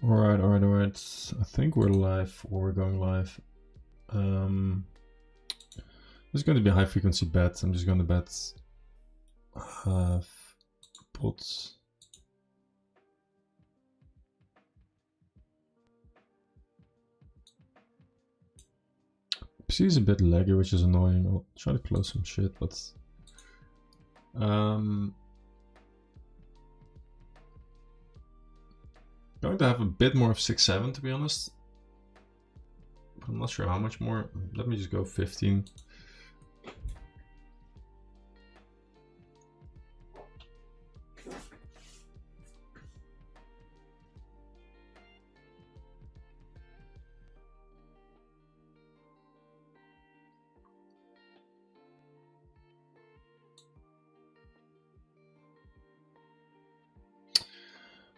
Alright. I think we're live or we're going live. This is going to be a high frequency bet. I'm just going to bet half pots. PC is a bit laggy, which is annoying. I'll try to close some shit, but going to have a bit more of 6-7 to be honest. I'm not sure how much more. Let me just go 15.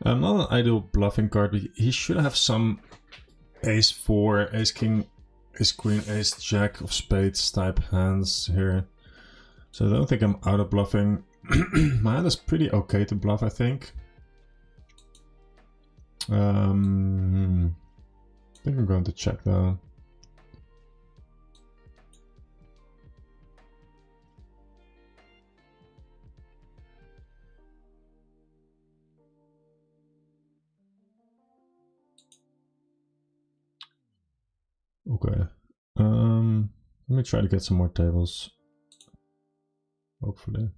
Not an ideal bluffing card, but he should have some ace 4, ace king, ace queen, ace jack of spades type hands here. So I don't think I'm out of bluffing. My hand is pretty okay to bluff, I think. I think I'm going to check though. Okay. Let me try to get some more tables. Hopefully.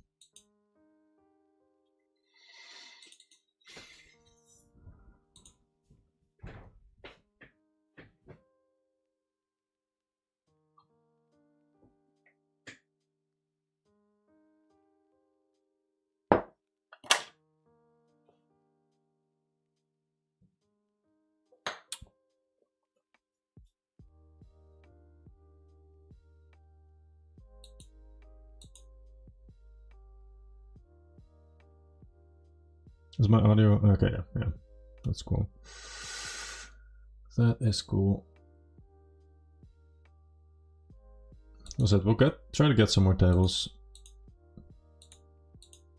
Is my audio okay? Yeah, that's cool. That is cool. As I said, we'll try to get some more tables.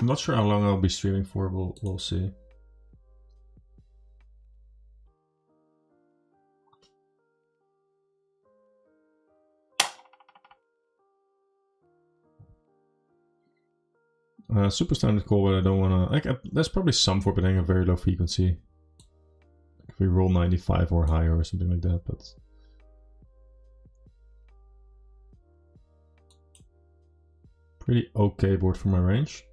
I'm not sure how long I'll be streaming for. We'll see. Super standard call, but I don't want to. There's probably some for betting a very low frequency. If we roll 95 or higher or something like that, but pretty okay board for my range.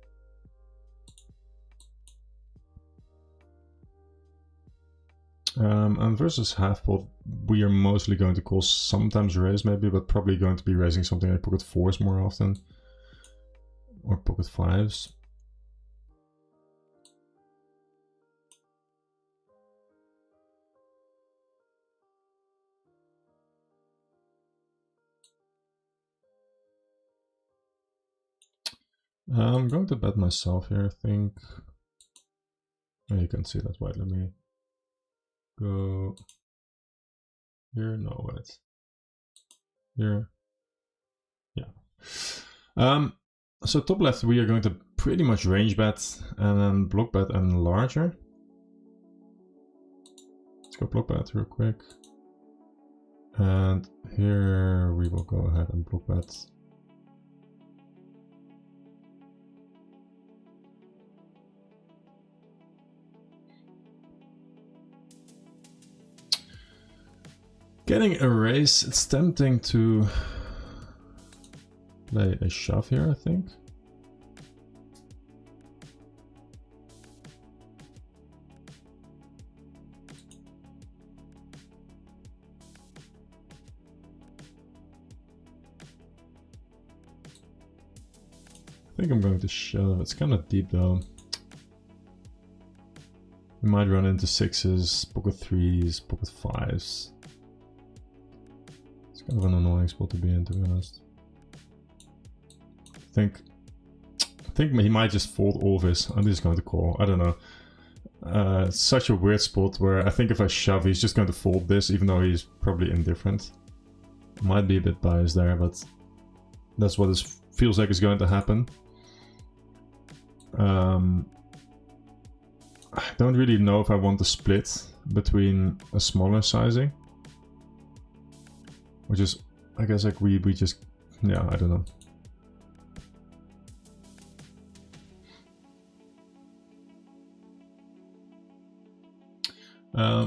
And versus half pot, we are mostly going to call, sometimes raise maybe, but probably going to be raising something like pocket 4s more often. Or pocket 5s. I'm going to bet myself here, I think. Oh, you can see that white. Let me go here. No, wait. Here. Yeah. So top left, we are going to pretty much range bet and then block bet and larger. Let's go block bet real quick. And here we will go ahead and block bet. Getting a raise, it's tempting to play a shove here, I think. I think I'm going to shove. It's kind of deep though. We might run into 6s, pocket 3s, pocket 5s. It's kind of an annoying spot to be in, to be honest. I think he might just fold all of his. I'm just going to call. I don't know. It's such a weird spot where I think if I shove, he's just going to fold this, even though he's probably indifferent. Might be a bit biased there, but that's what it feels like is going to happen. I don't really know if I want to split between a smaller sizing, which is, I guess, like we just, yeah, I don't know.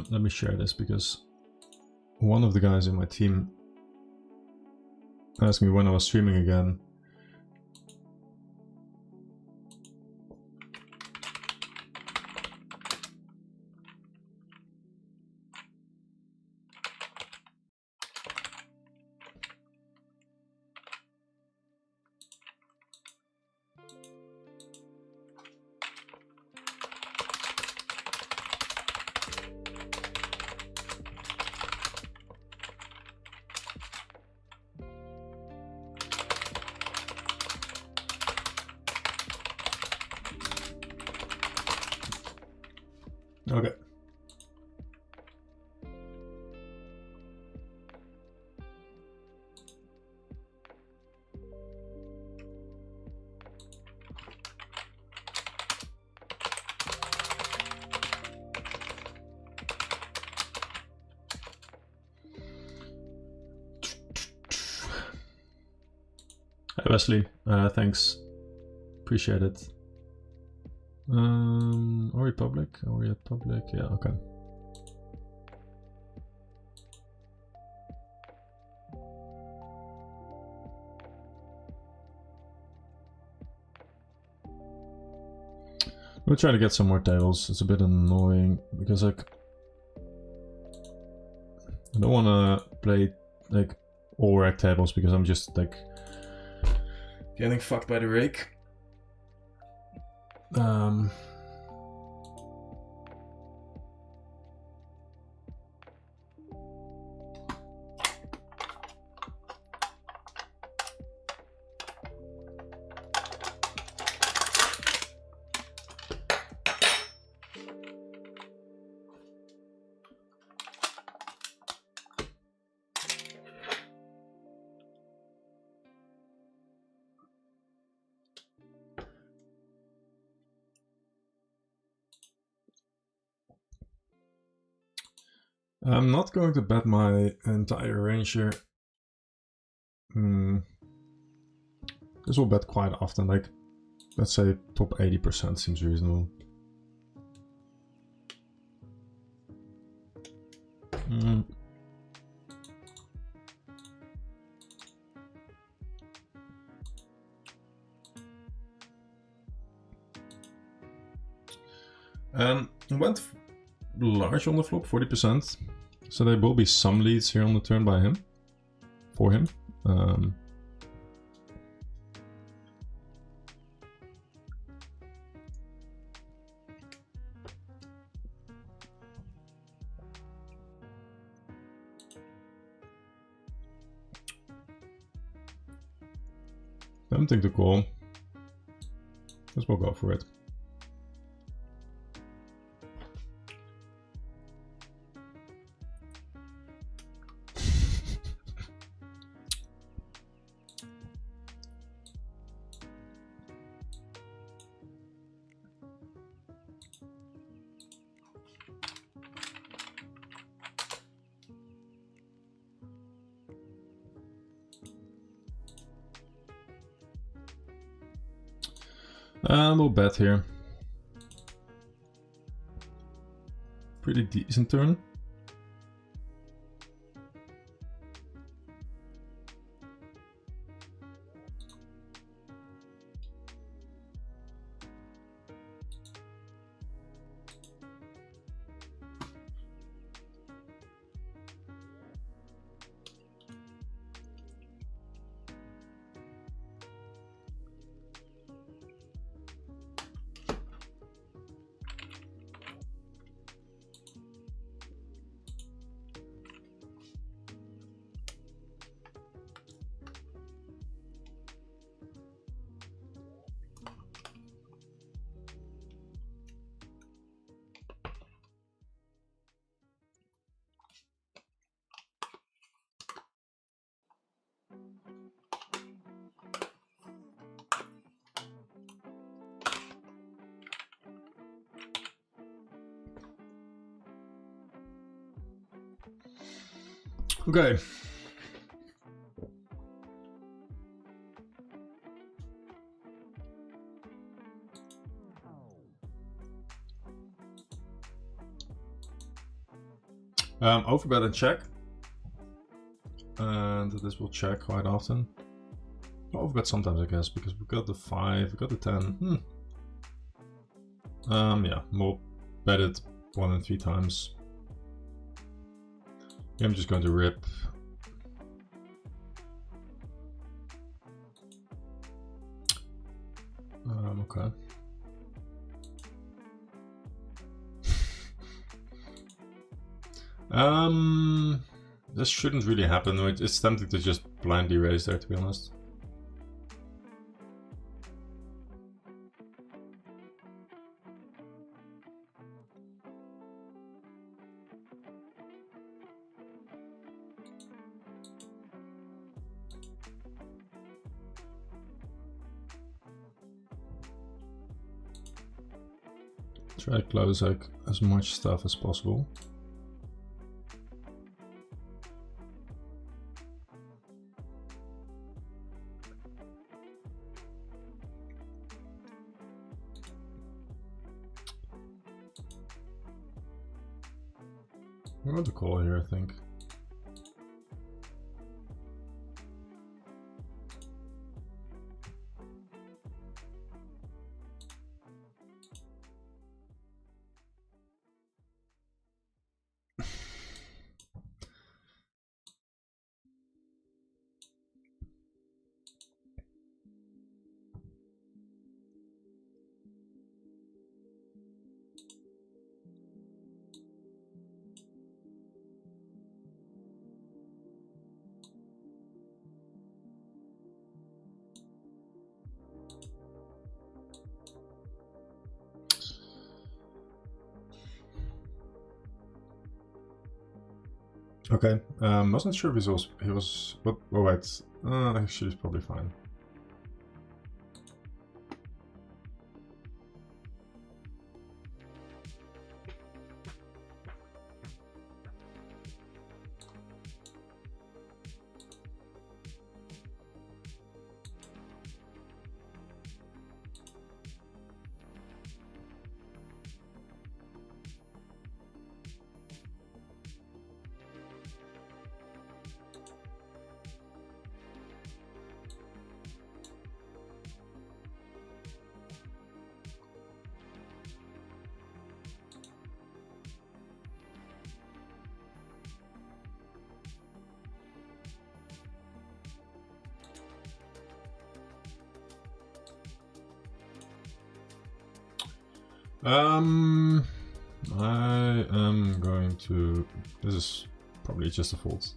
Let me share this because one of the guys in my team asked me when I was streaming again. Okay. Hi Wesley, thanks. Appreciate it. Are we public? Are we at public? Yeah, okay. We'll try to get some more tables. It's a bit annoying because like I don't want to play like all rag tables because I'm just like getting fucked by the rake. I'm not going to bet my entire range here. This will bet quite often, like let's say top 80% seems reasonable. Went large on the flop, 40%. So there will be some leads here on the turn by him, for him. Tempting to call. Let's we'll go for it. We'll bet here. Pretty decent turn. Okay. Overbet and check. And this will check quite often. Overbet sometimes, I guess, because we got the 5, we got the 10. Yeah, more bet it 1 and 3 times. I'm just going to rip. Okay. This shouldn't really happen. It's tempting to just blindly raise there, to be honest. Try to close like as much stuff as possible. I'm going to call here, I think. Okay, wasn't sure if he was, but, oh wait, actually it's probably fine. I am going to, this is probably just a fold.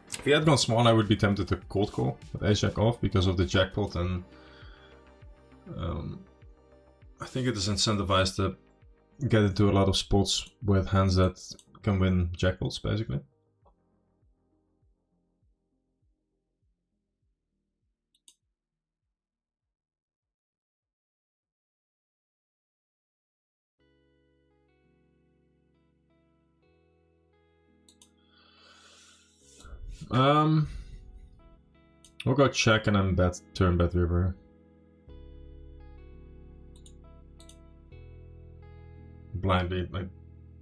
If he had gone small, I would be tempted to cold call with ace-jack off because of the jackpot, and I think it is incentivized to get into a lot of spots with hands that can win jackpots, basically. We'll go check and then bet, turn bet river. Blindly, I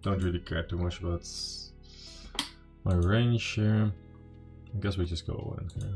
don't really care too much about my range here. I guess we just go all in here.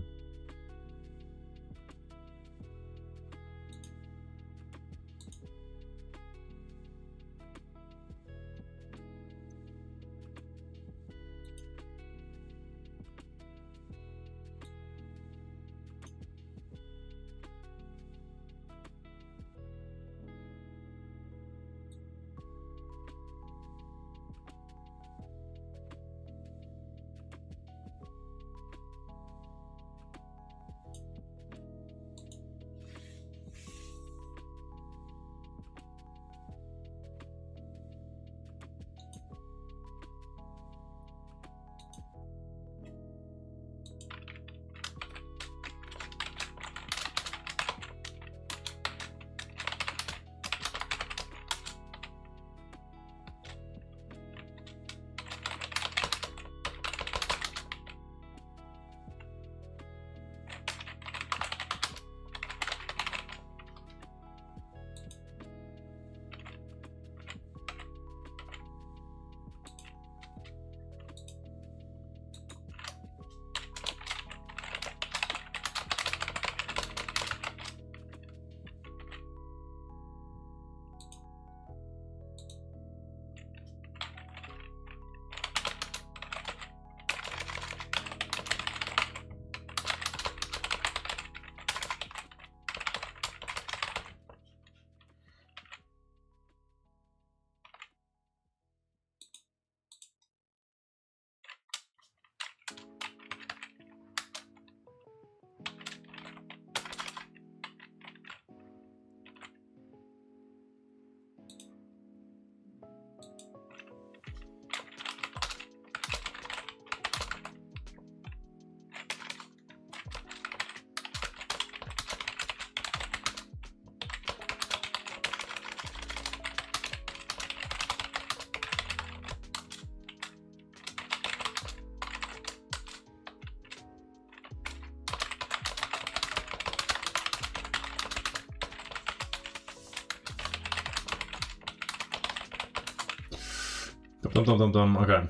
Dum. Okay.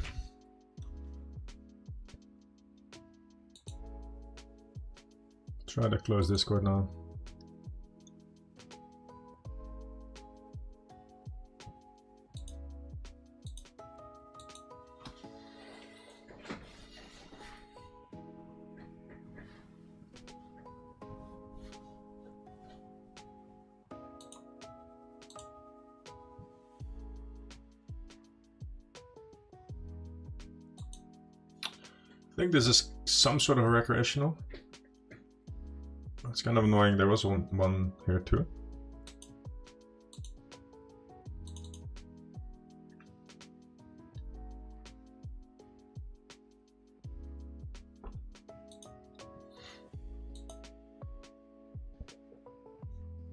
Try to close Discord now. I think this is some sort of a recreational. It's kind of annoying. There was one here too.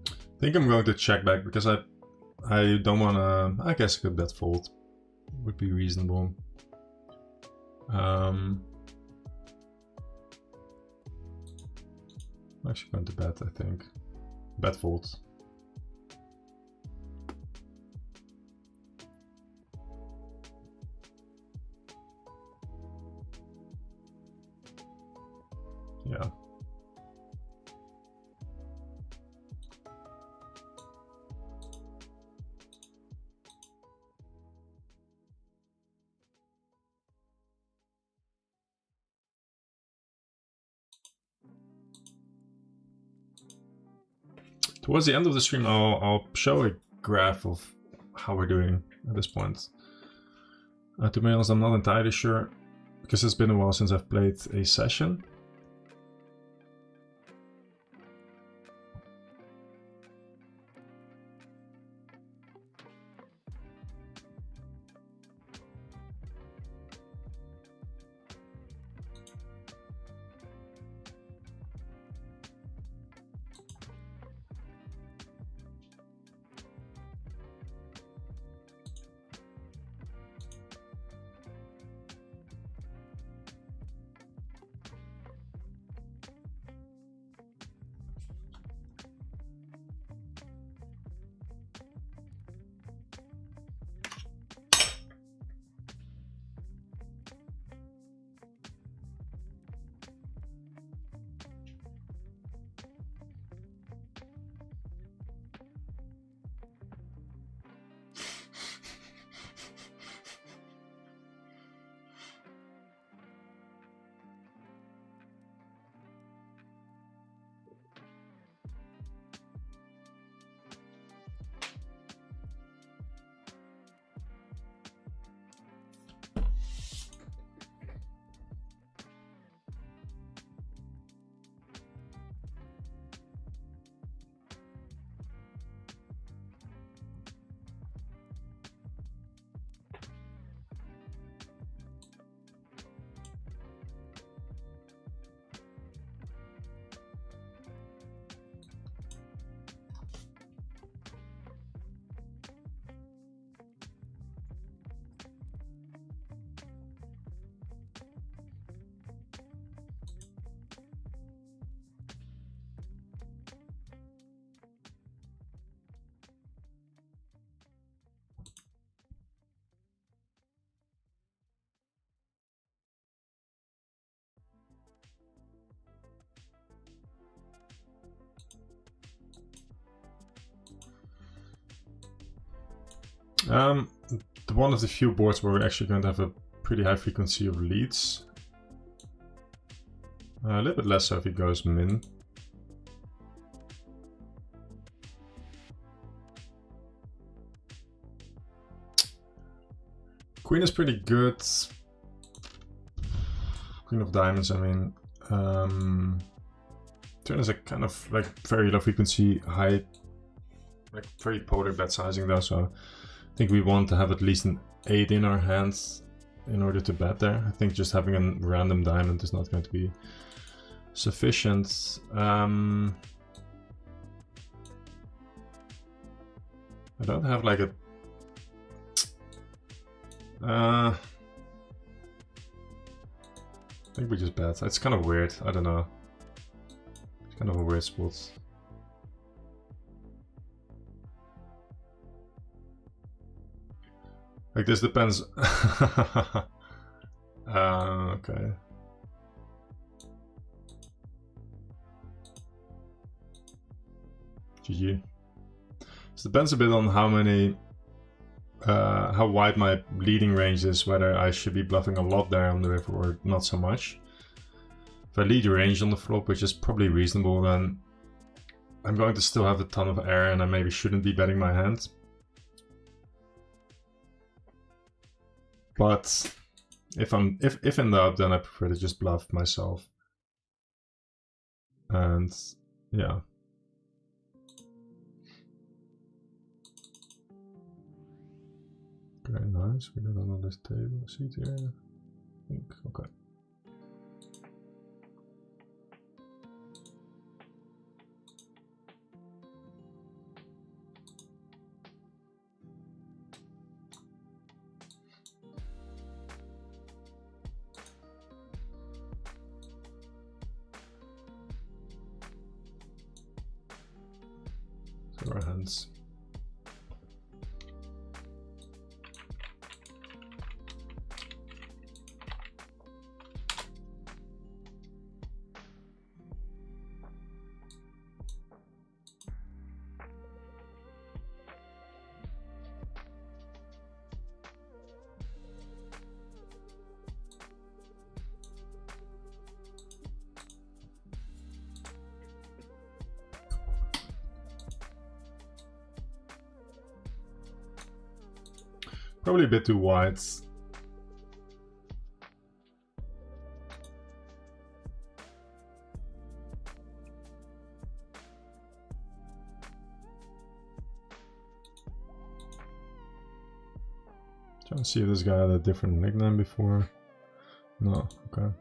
I think I'm going to check back because I don't want to. I guess I could bet fold would be reasonable. I'm actually going to bet, I think. Bet fold. Yeah. Towards the end of the stream, I'll show a graph of how we're doing at this point. To be honest, I'm not entirely sure because it's been a while since I've played a session. One of the few boards where we're actually going to have a pretty high frequency of leads. A little bit less so if he goes min. Queen is pretty good. Queen of diamonds, I mean. Turn is a kind of like very low frequency, high, like very polar bet sizing though, so I think we want to have at least an 8 in our hands in order to bet there. I think just having a random diamond is not going to be sufficient. I don't have like a... I think we just bet. It's kind of weird, I don't know. It's kind of a weird spot. Like this depends. Okay. GG. This depends a bit on how many, how wide my leading range is, whether I should be bluffing a lot there on the river or not so much. If I lead range on the flop, which is probably reasonable, then I'm going to still have a ton of air and I maybe shouldn't be betting my hand. But if in doubt, then I prefer to just bluff myself. And yeah. Okay, nice. We got another table seat here. I think. Okay. So our hands. Probably a bit too wide. Trying to see if this guy had a different nickname before. No, okay.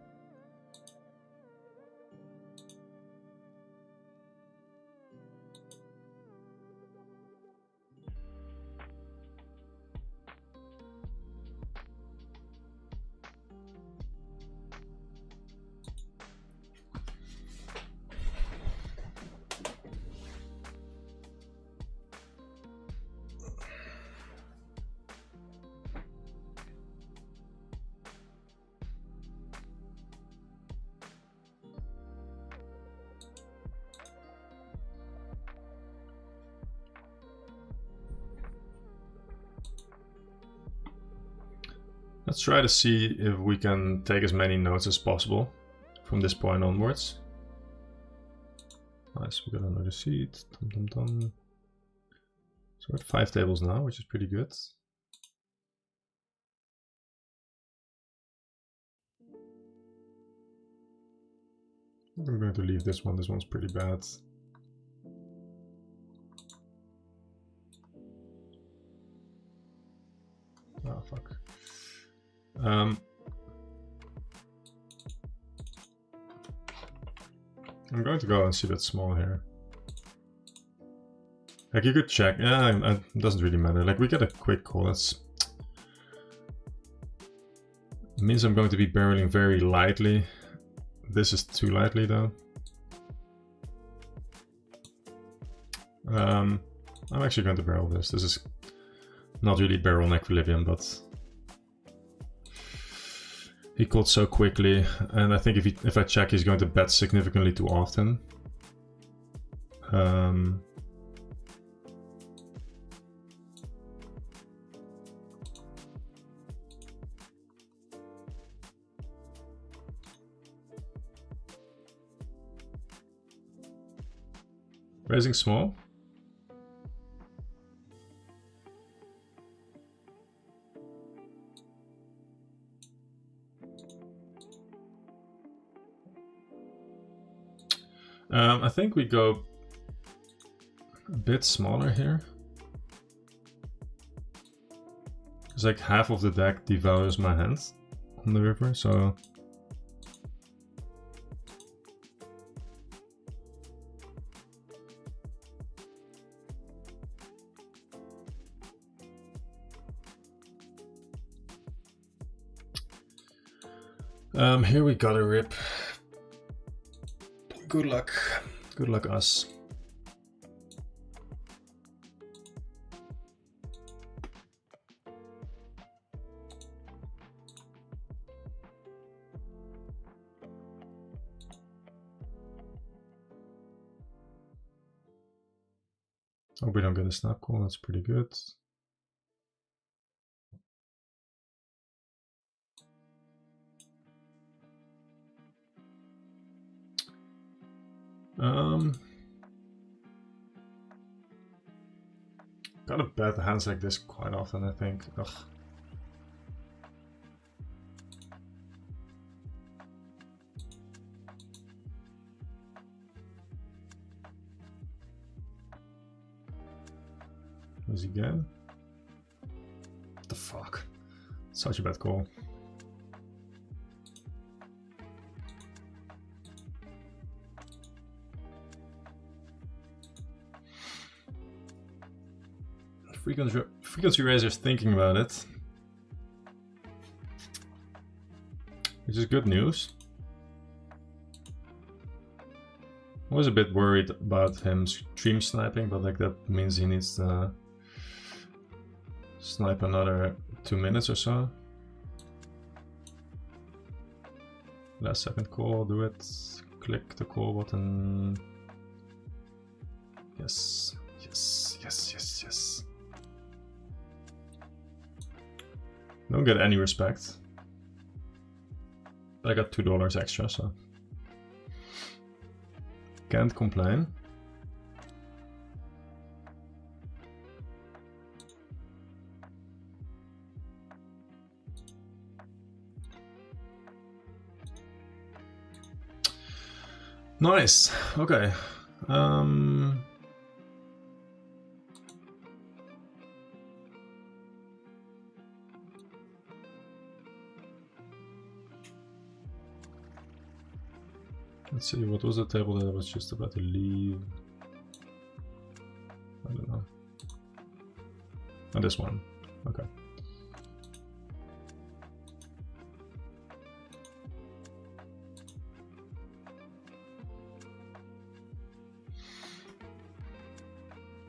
Let's try to see if we can take as many notes as possible from this point onwards. Nice, we got another seat. Tum, tum, tum. So we're at 5 tables now, which is pretty good. I'm going to leave this one. This one's pretty bad. Oh, fuck. I'm going to go and see that small here. Like, you could check. Yeah, it doesn't really matter. Like, we get a quick call. That's... It means I'm going to be barreling very lightly. This is too lightly, though. I'm actually going to barrel this. This is not really barrel on equilibrium, but... He called so quickly, and I think if I check, he's going to bet significantly too often. Raising small. I think we go a bit smaller here. It's like half of the deck devalues my hand on the river, so... Here we got a rip. Good luck. Good luck us. Hope we don't get a snap call, that's pretty good. Gotta bet hands like this quite often, I think. Ugh. Is he again? What the fuck? Such a bad call. Frequency Razor's thinking about it, which is good news. I was a bit worried about him stream sniping, but like that means he needs to snipe another 2 minutes or so. Last second call, do it. Click the call button. Yes, yes, yes, yes, yes. Don't get any respect. But I got $2 extra, so can't complain. Nice. Okay. Let's see, what was the table that I was just about to leave? I don't know. Oh, this one. Okay.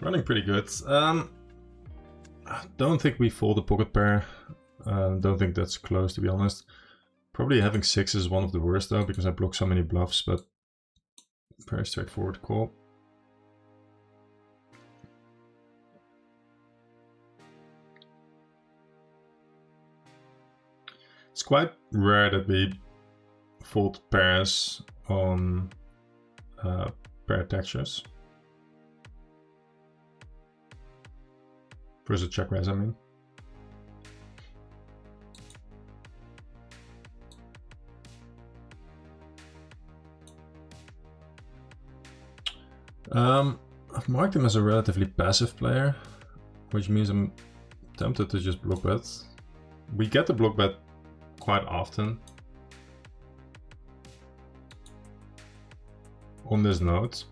Running pretty good. I don't think we fold a pocket pair. Don't think that's close, to be honest. Probably having 6 is one of the worst though, because I block so many bluffs, but very straightforward call. It's quite rare that we fold pairs on pair textures. Versus check raise, I mean. I've marked him as a relatively passive player, which means I'm tempted to just block bet. We get the block bet quite often on this note.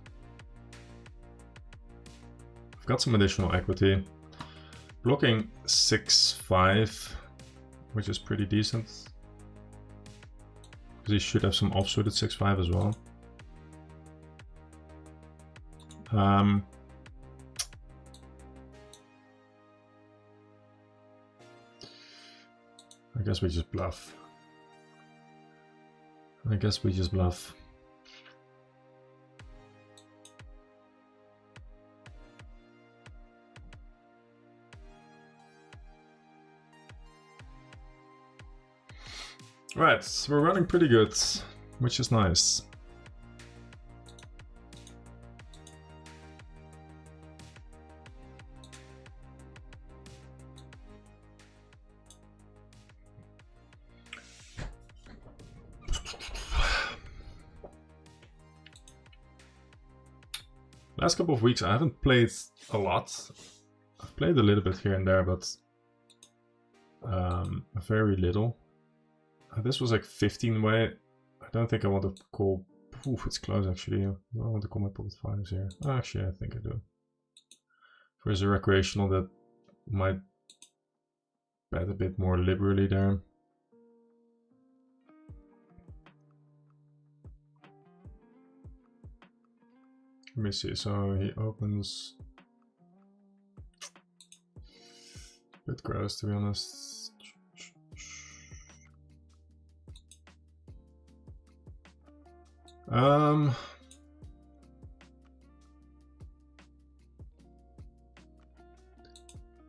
I've got some additional equity. Blocking 6-5, which is pretty decent. Because he should have some offsuited 6-5 as well. I guess we just bluff. Right, we're running pretty good, which is nice. Last couple of weeks I haven't played a lot. I've played a little bit here and there, but very little. This was like 15 way. I don't think I want to call. Oof, it's close actually. Do I want to call my pocket fives here? Actually, I think I do. There's a recreational that might bet a bit more liberally there. Let me see. So he opens. A bit gross, to be honest.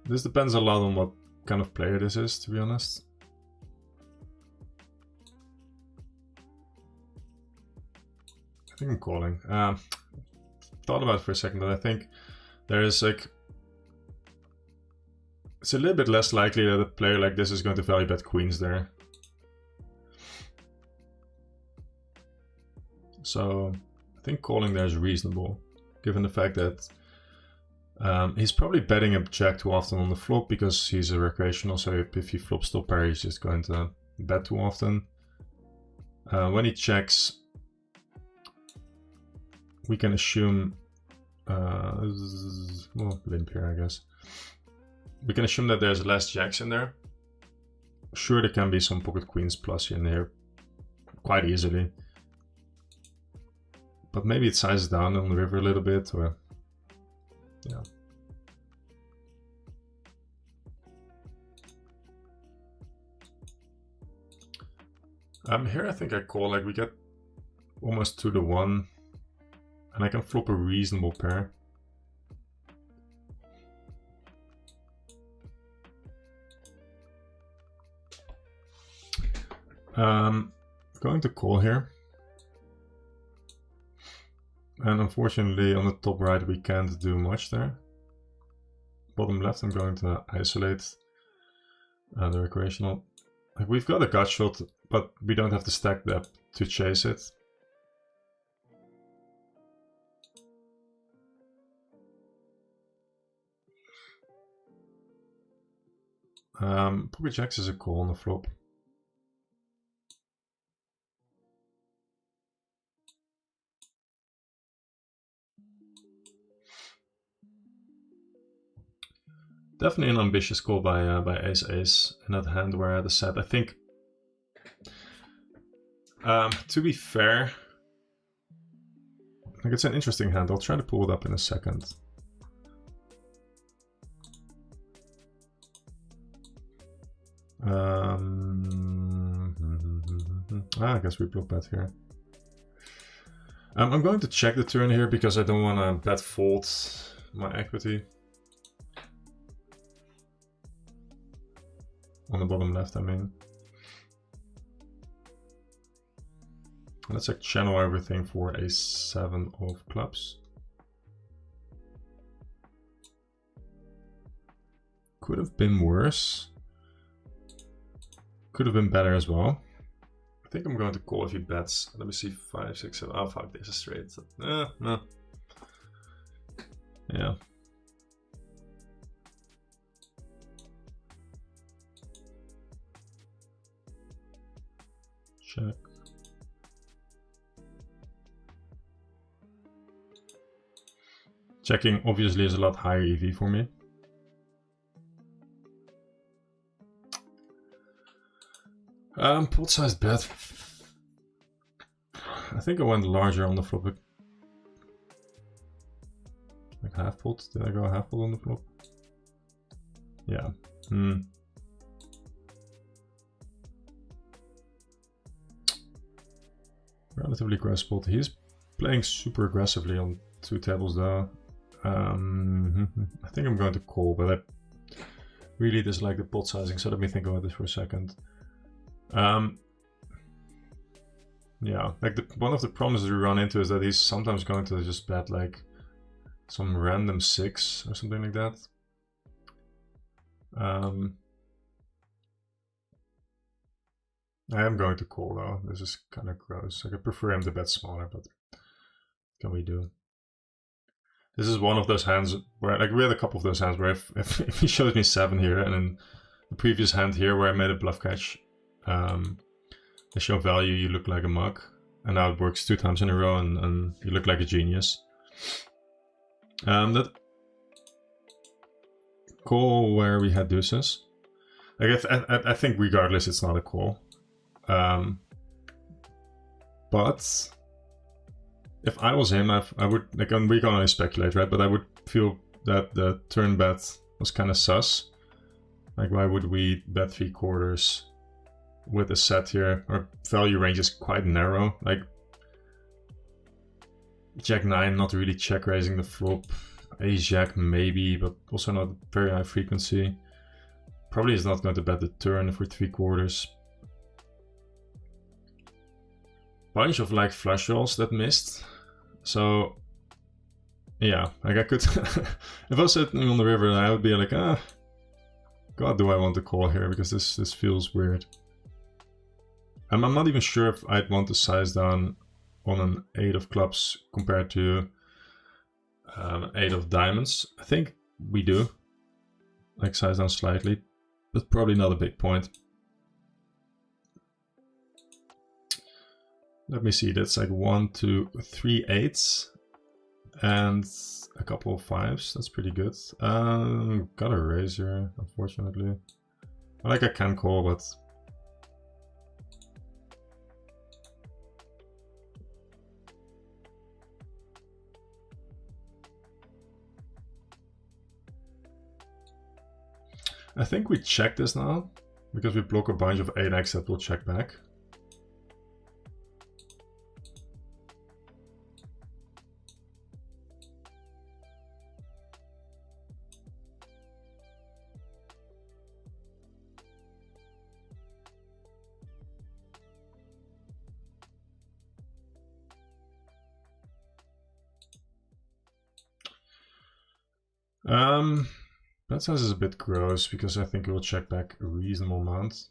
This depends a lot on what kind of player this is, to be honest. I think I'm calling. Thought about it for a second, but I think there is like... It's a little bit less likely that a player like this is going to value bet queens there. So I think calling there is reasonable, given the fact that he's probably betting a jack too often on the flop because he's a recreational, so if he flops top pair, he's just going to bet too often. When he checks, we can assume, well, limp here, I guess. We can assume that there's less jacks in there. Sure, there can be some pocket queens plus in here, quite easily. But maybe it sizes down on the river a little bit, or yeah. Here I think I call, like we get almost 2-1, and I can flop a reasonable pair. Going to call here. And unfortunately on the top right we can't do much there. Bottom left I'm going to isolate the recreational. Like, we've got a gut shot, but we don't have the stack depth to chase it. Pocket jacks is a call on the flop. Definitely an ambitious call by ace-ace in that hand where I had a set. I think, to be fair, like it's an interesting hand. I'll try to pull it up in a second. I guess we block bet here. I'm going to check the turn here because I don't want to bet fold my equity. On the bottom left, I mean. Let's like channel everything for a 7 of clubs. Could have been worse. Could have been better as well. I think I'm going to call if he bets. Let me see, 5, 6, 7. Oh fuck, this is straight. No. Yeah. Check. Checking obviously is a lot higher EV for me. Pot size bet. I think I went larger on the flop. Like half pot. Did I go half pot on the flop? Yeah. Relatively aggressive pot. He's playing super aggressively on 2 tables though. I think I'm going to call, but I really dislike the pot sizing, so let me think about this for a second. Yeah, like one of the problems we run into is that he's sometimes going to just bet like some random 6 or something like that. I am going to call though. This is kind of gross. Like, I prefer him to bet smaller, but what can we do? This is one of those hands where, like, we had a couple of those hands where if he shows me 7 here, and in the previous hand here where I made a bluff catch, I show value, you look like a mug, and now it works 2 times in a row, and you look like a genius. That call where we had deuces. Like, I think regardless it's not a call. But if I was him, I would, like, we can only speculate, right? But I would feel that the turn bet was kind of sus. Like, why would we bet 3/4 with a set here? Our value range is quite narrow. Like, Jack 9 not really check raising the flop. Ace Jack maybe, but also not very high frequency. Probably is not going to bet the turn for 3/4. Bunch of like flush draws that missed. So yeah, like I could if I was sitting on the river, I would be like, God, do I want to call here, because this feels weird. I'm not even sure if I'd want to size down on an 8 of clubs compared to 8 of diamonds. I think we do, like size down slightly, but probably not a big point. Let me see, that's like 1, 2, 3 8s and a couple of 5s. That's pretty good. Got a raise here, unfortunately. I can call, but I think we check this now, because we block a bunch of 8x that will check back. Bet size is a bit gross, because I think it will check back a reasonable amount.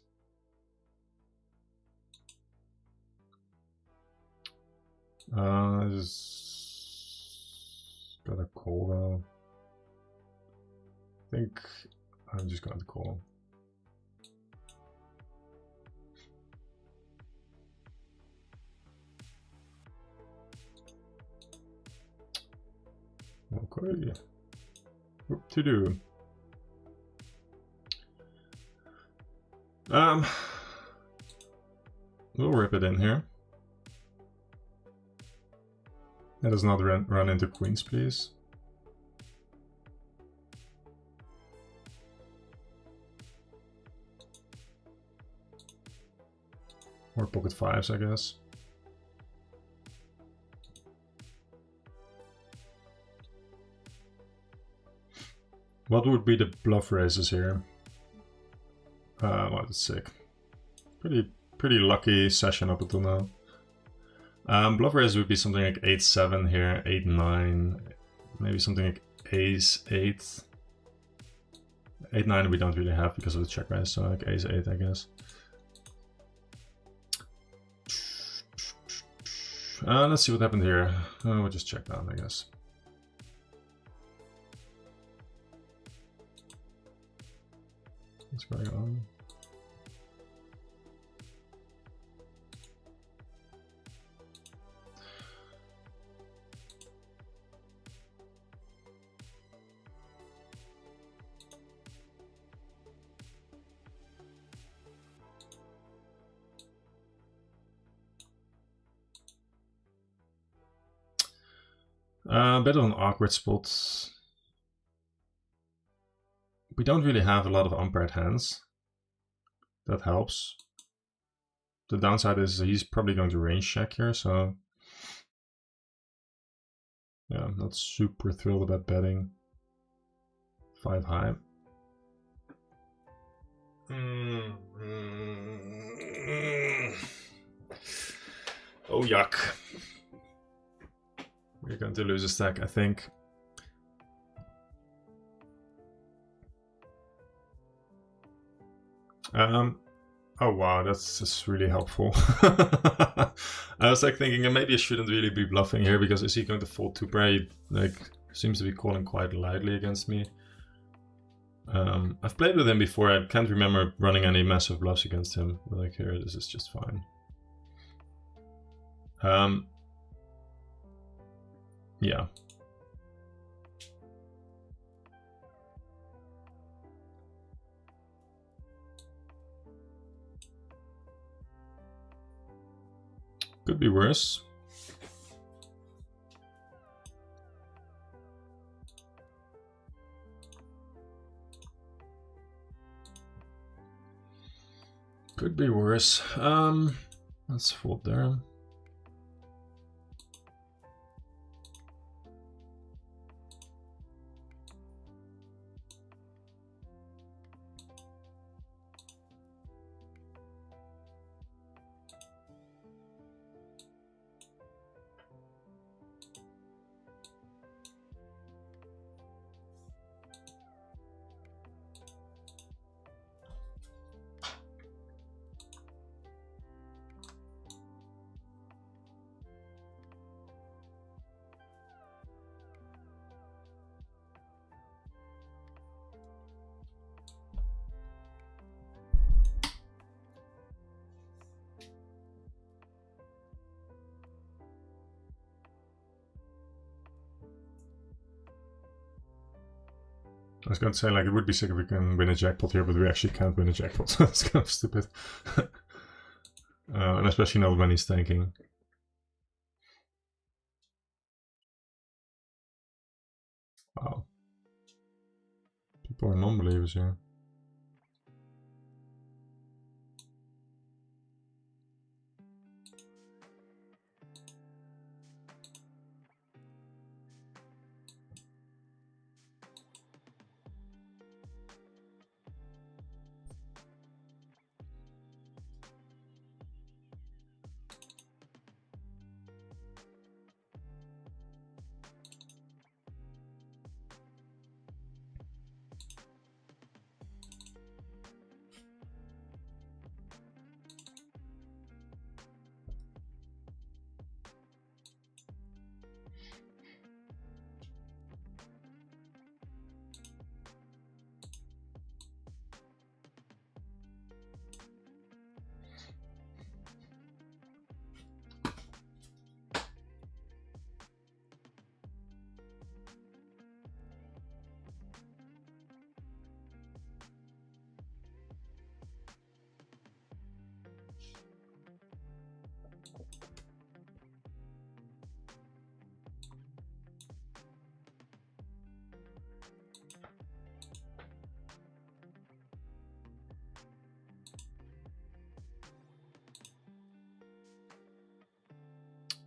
Just gotta call though. I think I'm just going to call. Okay. What to do? We'll rip it in here. Let us not run into queens, please. Or pocket 5s, I guess. What would be the bluff raises here? Well, that's sick. Pretty lucky session up until now. Bluff raises would be something like 8-7 here, 8-9, maybe something like ace 8. 8-9 we don't really have because of the check raise, so like ace 8, I guess. Let's see what happened here. We'll just check down, I guess. What's going on? Bit of an awkward spot. We don't really have a lot of unpaired hands. That helps. The downside is he's probably going to range check here, so yeah, I'm not super thrilled about betting 5 high. Oh, yuck. We're going to lose a stack, I think. Oh wow, that's just really helpful. I was like thinking maybe I shouldn't really be bluffing here, because is he going to fold 2 pair? He like seems to be calling quite lightly against me. I've played with him before. I can't remember running any massive bluffs against him. But like here, this is just fine. Yeah. Could be worse. Could be worse. Let's fold there. I was going to say, like, it would be sick if we can win a jackpot here, but we actually can't win a jackpot. That's kind of stupid. And especially not when he's tanking. Wow. People are non-believers here.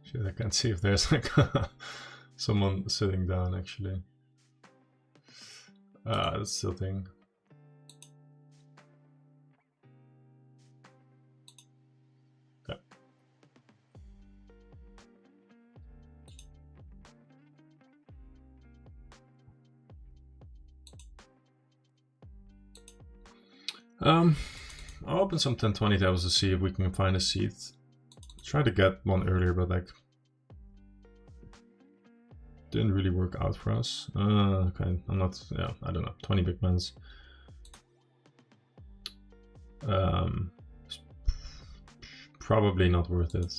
Shit, I can't see if there's like someone sitting down actually. That's tilting. Okay. I'll open some 1020 tables to see if we can find a seat. Tried to get one earlier, but like didn't really work out for us. Okay, I'm not. Yeah, I don't know. 20 big mans. Probably not worth it.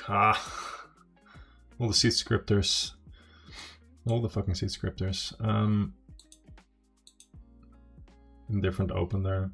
All the seed scripters. All the fucking seed scripters. Indifferent open there.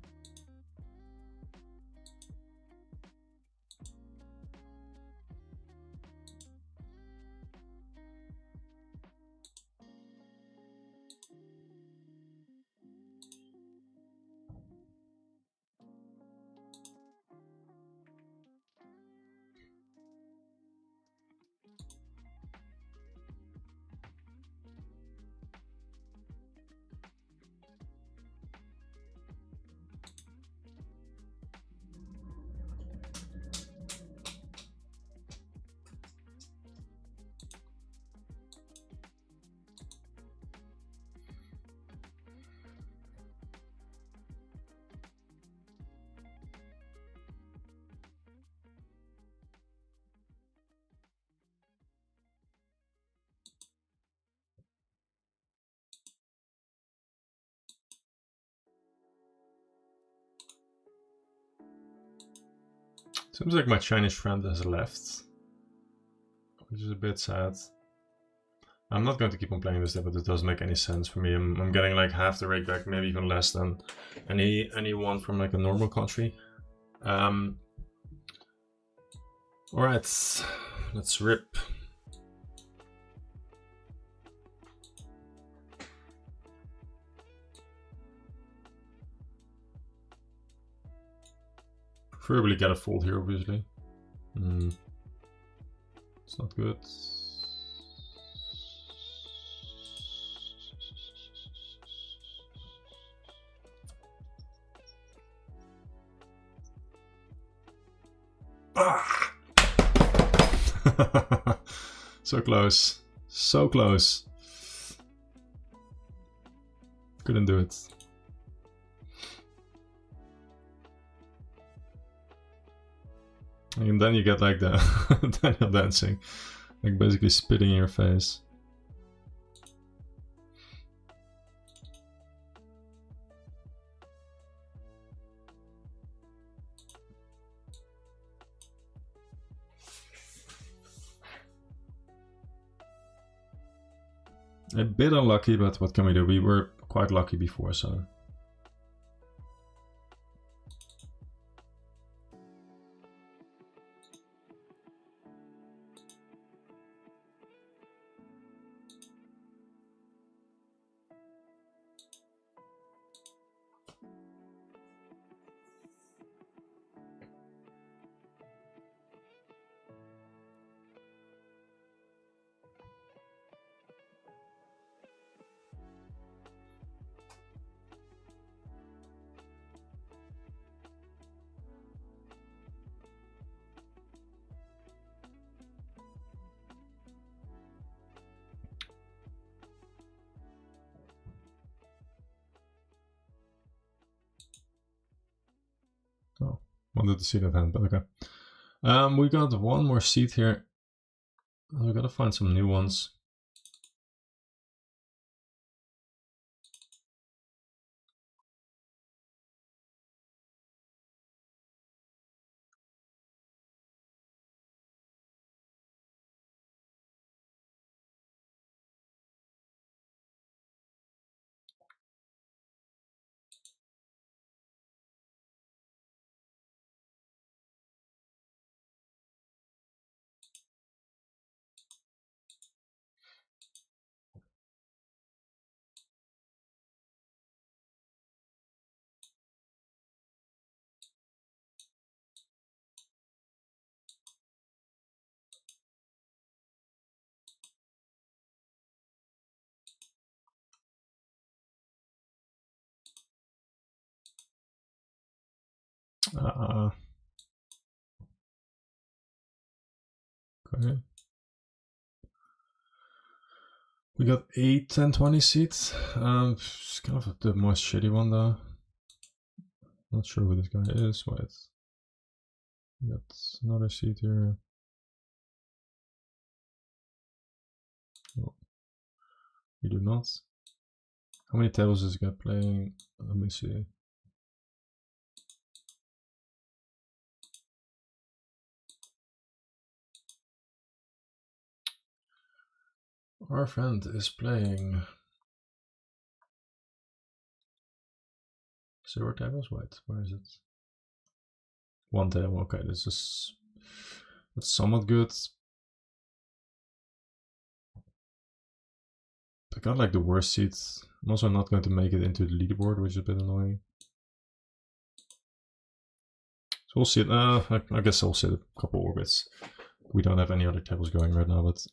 Seems like my Chinese friend has left, which is a bit sad. I'm not going to keep on playing this, but it doesn't make any sense for me. I'm getting like half the rate back, maybe even less than anyone from like a normal country. All right, let's rip. Preferably get a fold here, obviously. It's not good. Ah! So close. So close. Couldn't do it. And then you get like the Daniel dancing, like basically spitting in your face. A bit unlucky, but what can we do? We were quite lucky before, so. Oh, wanted to see that hand, but okay. We got one more seat here. We gotta find some new ones. Okay. We got 8, 10, 20 seats. It's kind of the most shitty one though. Not sure who this guy is. Wait. We got another seat here. Oh. We do not. How many tables is this guy playing? Let me see. Our friend is playing 0 tables. Wait, where is it? 1 table. Okay, that's somewhat good. I got like the worst seats. I'm also not going to make it into the leaderboard, which is a bit annoying. So we'll sit. I guess I'll sit a couple orbits. We don't have any other tables going right now, but.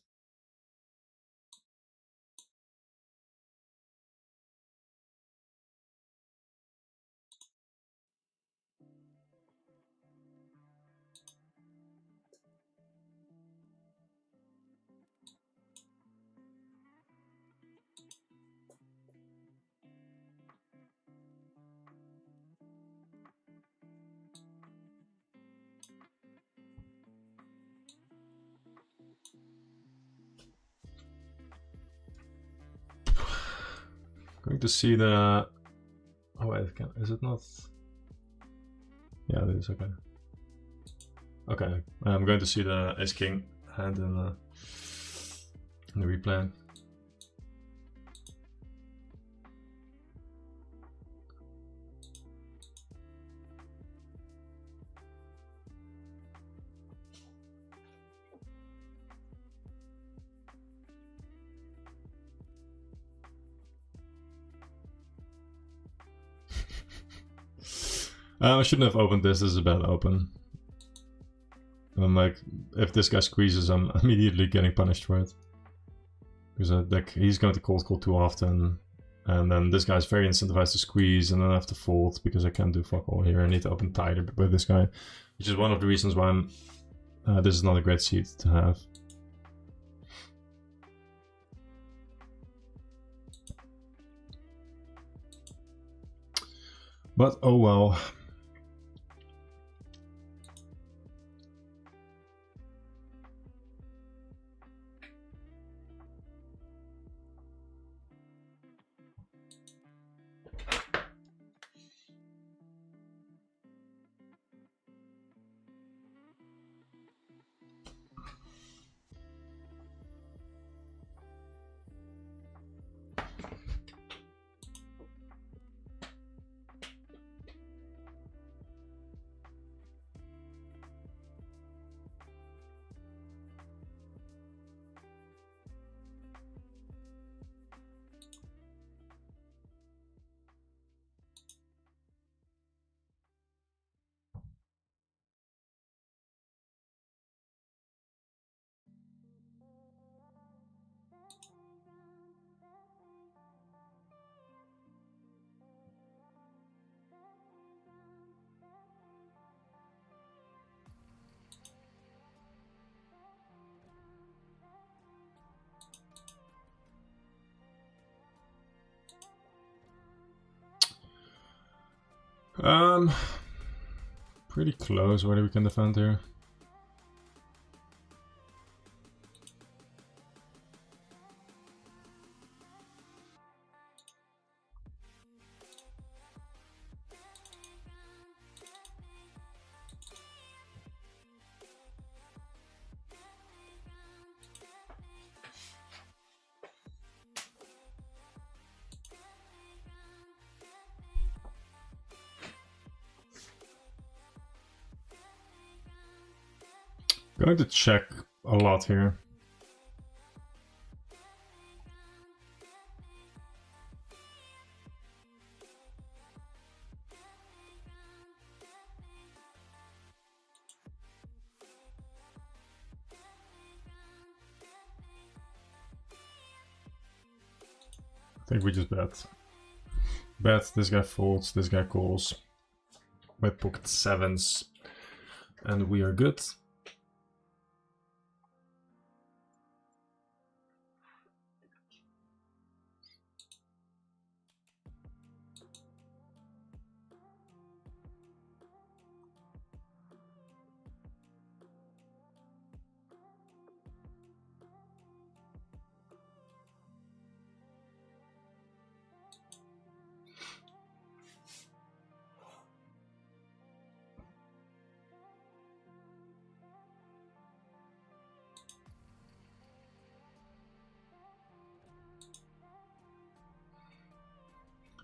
Going to see the. Oh wait, is it not? Yeah, it is. Okay. Okay, I'm going to see the Ace King hand in the replay. I shouldn't have opened this. This is a bad open. I'm like, if this guy squeezes, I'm immediately getting punished for it. Because like, he's going to cold call too often. And then this guy's very incentivized to squeeze, and then I have to fold because I can't do fuck all here. I need to open tighter with this guy. Which is one of the reasons why I'm... this is not a great seat to have. But oh well. Pretty close whether we can defend here. Going to check a lot here. I think we just bet. Bet, this guy folds, this guy calls. With pocket sevens. And we are good.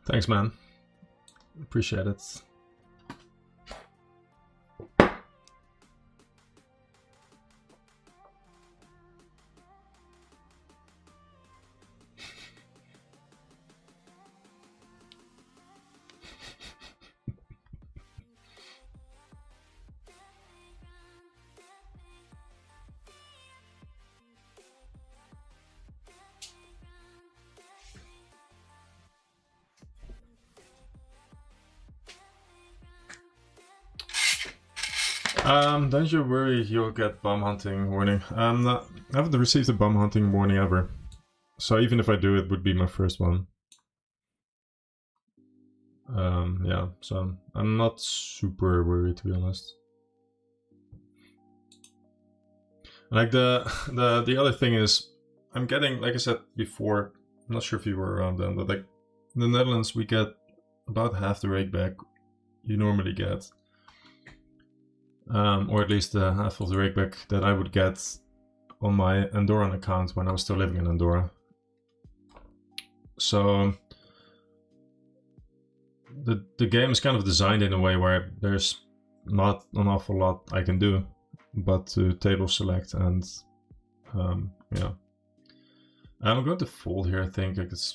Thanks, man. Appreciate it. Don't you worry, you'll get bum hunting warning. I haven't received a bum hunting warning ever. So even if I do, it would be my first one. Yeah, so I'm not super worried, to be honest. Like the other thing is, I'm getting, like I said before, I'm not sure if you were around then, but like in the Netherlands we get about half the rake back you normally get. or at least the half of the rakeback that I would get on my Andorran account when I was still living in Andorra. So the game is kind of designed in a way where there's not an awful lot I can do but to table select, and yeah. I'm going to fold here, I think. Like, it's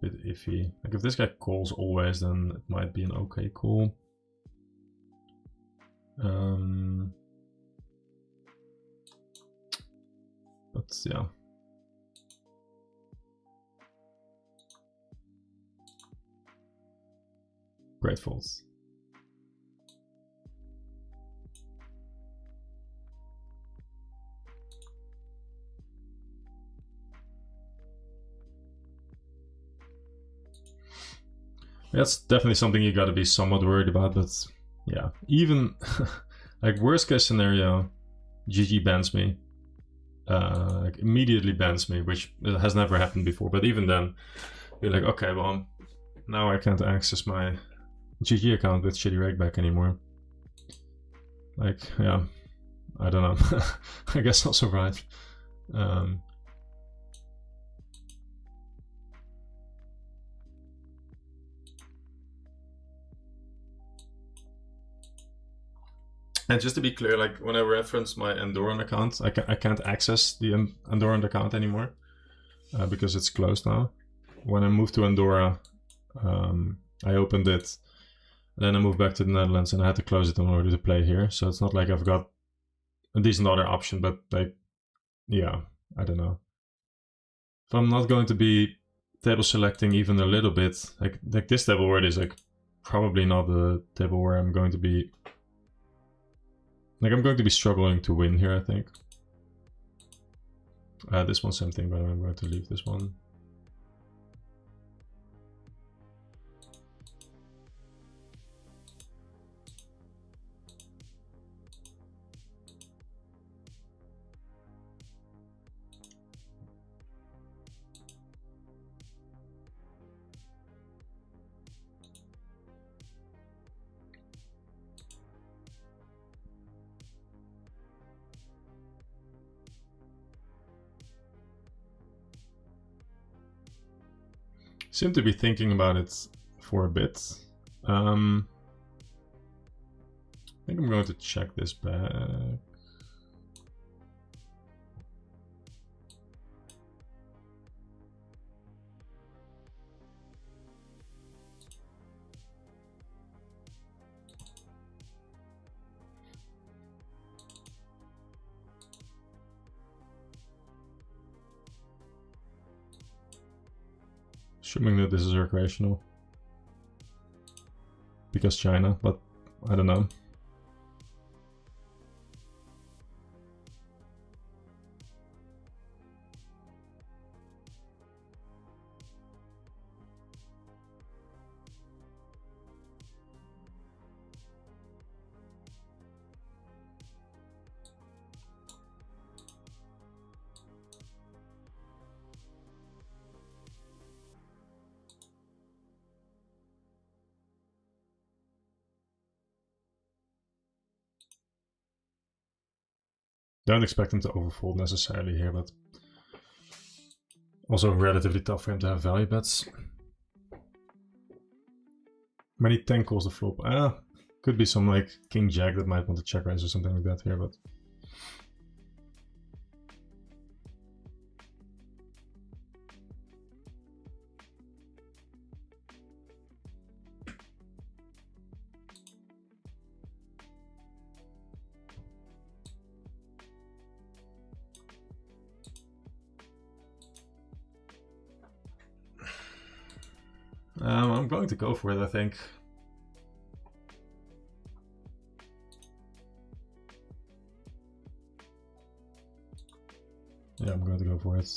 a bit iffy. Like, if this guy calls always, then it might be an okay call. But yeah. Great folds. That's definitely something you got to be somewhat worried about, but yeah, even like worst case scenario, GG bans me, like immediately bans me, which has never happened before. But even then, you're like, okay, well, now I can't access my GG account with shitty rakeback anymore. Like, yeah, I don't know. I guess I'll survive. And just to be clear, like when I reference my Andorran account, I can't access the Andorran account anymore because it's closed now. When I moved to Andorra, I opened it, and then I moved back to the Netherlands, and I had to close it in order to play here. So it's not like I've got a decent other option, but like, yeah, I don't know. If I'm not going to be table selecting even a little bit, like this table where it is like probably not the table where I'm going to be. Like, I'm going to be struggling to win here, I think. This one's same thing, but I'm going to leave this one. Seem to be thinking about it for a bit. I think I'm going to check this back. Assuming that this is recreational. Because China, but I don't know. Don't expect him to overfold necessarily here, but also relatively tough for him to have value bets. Many 10 calls the flop. Could be some like King Jack that might want to check raise or something like that here, but I'm going to go for it, I think. Yeah, I'm going to go for it.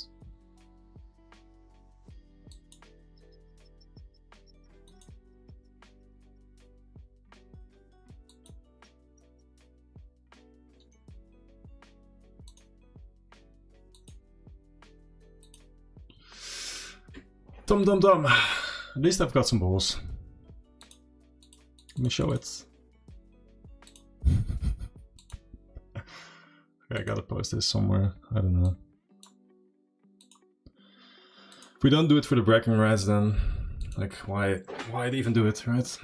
Dum dum dum. At least I've got some balls. Let me show it. Okay, I gotta post this somewhere. I don't know. If we don't do it for the bragging rights, then like why even do it, right?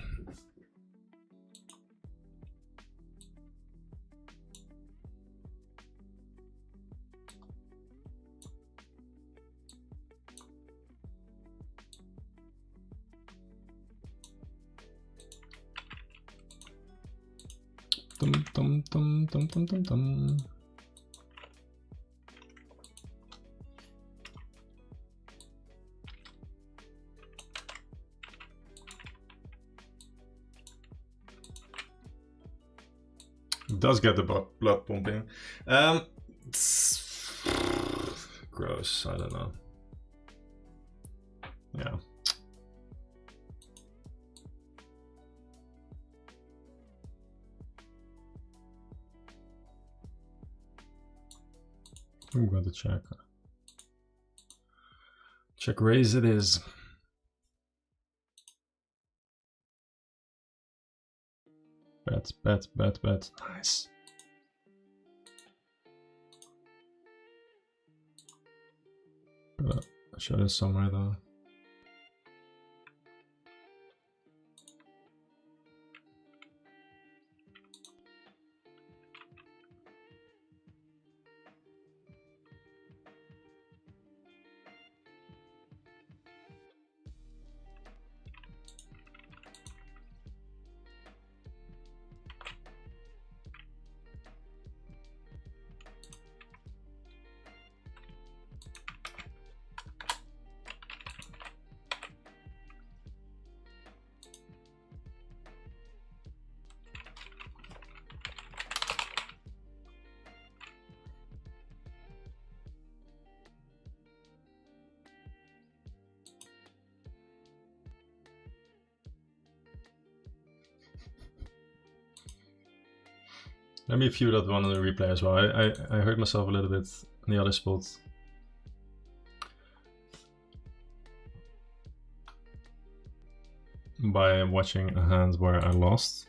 Dum dum dum dum dum dum dum. It does get the blood pumping. Gross. I don't know. Yeah. I'm going to check. Check raise it is. Bet. Nice. Gotta show this somewhere though. Let me view that one on the replay as well. I hurt myself a little bit in the other spot. By watching a hand where I lost.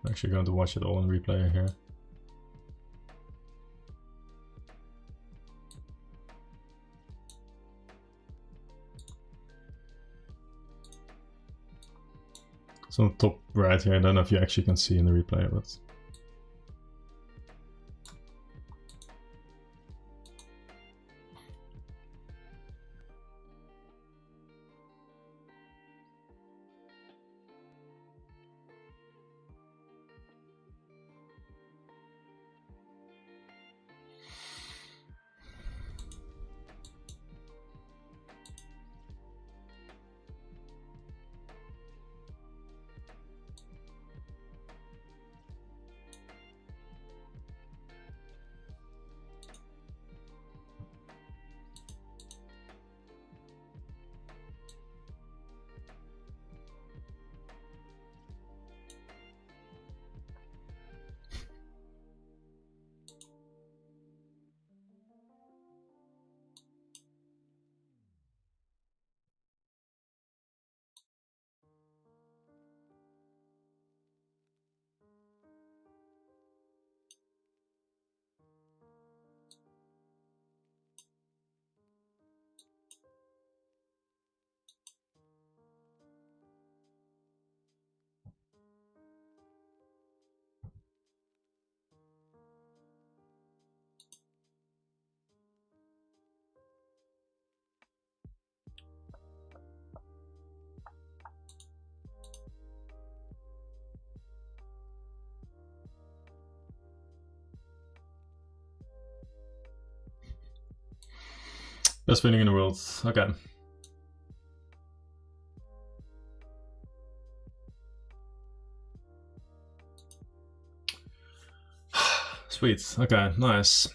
I'm actually going to watch it all in replay here. It's on the top right here. I don't know if you actually can see in the replay, but best feeling in the world. Okay. Sweet. Okay, nice.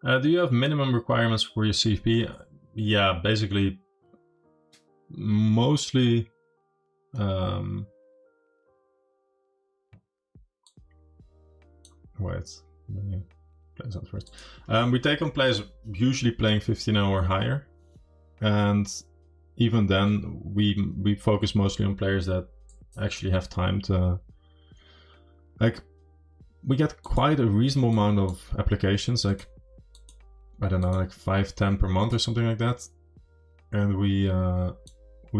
Do you have minimum requirements for your CP? Yeah, basically, mostly Wait, let me play this out first. We take on players usually playing 15 or higher, and even then we focus mostly on players that actually have time to, like, we get quite a reasonable amount of applications, like, I don't know, like 5-10 per month or something like that, and we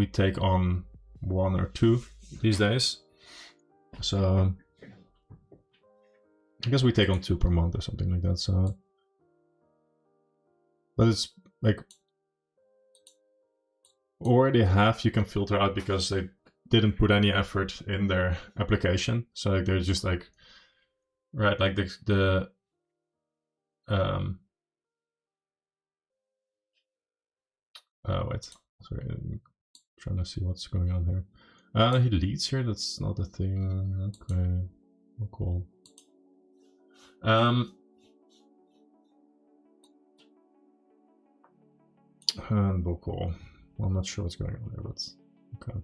take on 1 or 2 these days. So I guess we take on 2 per month or something like that. So, but it's like already half you can filter out because they didn't put any effort in their application. So like, they're just like, right, like the wait, sorry, I'm trying to see what's going on here. He leads here, that's not a thing. Okay, oh, cool. And vocal. Well, I'm not sure what's going on there, but okay.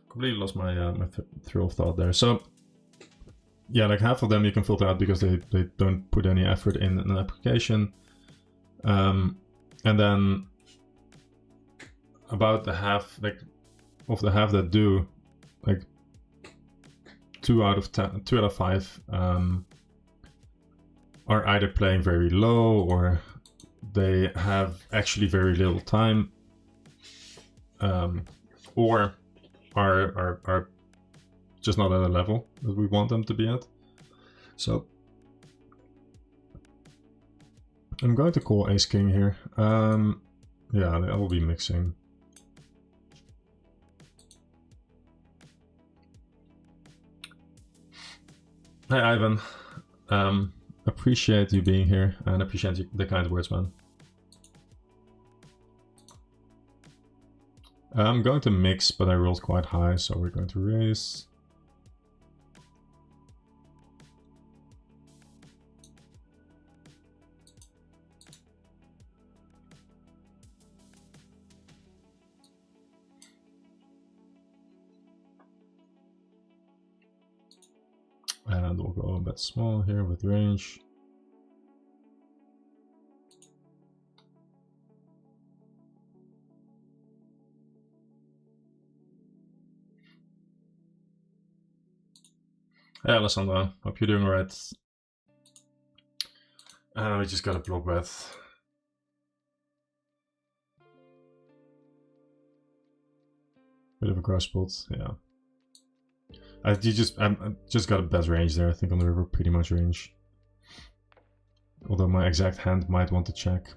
Completely lost my my thrill of thought there. So yeah, like half of them you can filter out because they don't put any effort in an application. And then about the half, like of the half that do, like 2 out of 5 are either playing very low or they have actually very little time, or are just not at a level that we want them to be at. So I'm going to call Ace King here. Yeah, I will be mixing. Hi Ivan, appreciate you being here and appreciate the kind words, man. I'm going to mix, but I rolled quite high, so we're going to raise. And we'll go a bit small here with range. Hey Alessandra, hope you're doing alright. We just got a bloodbath. Bit of a grass spot, yeah. I just got a best range there, I think, on the river, pretty much range. Although my exact hand might want to check.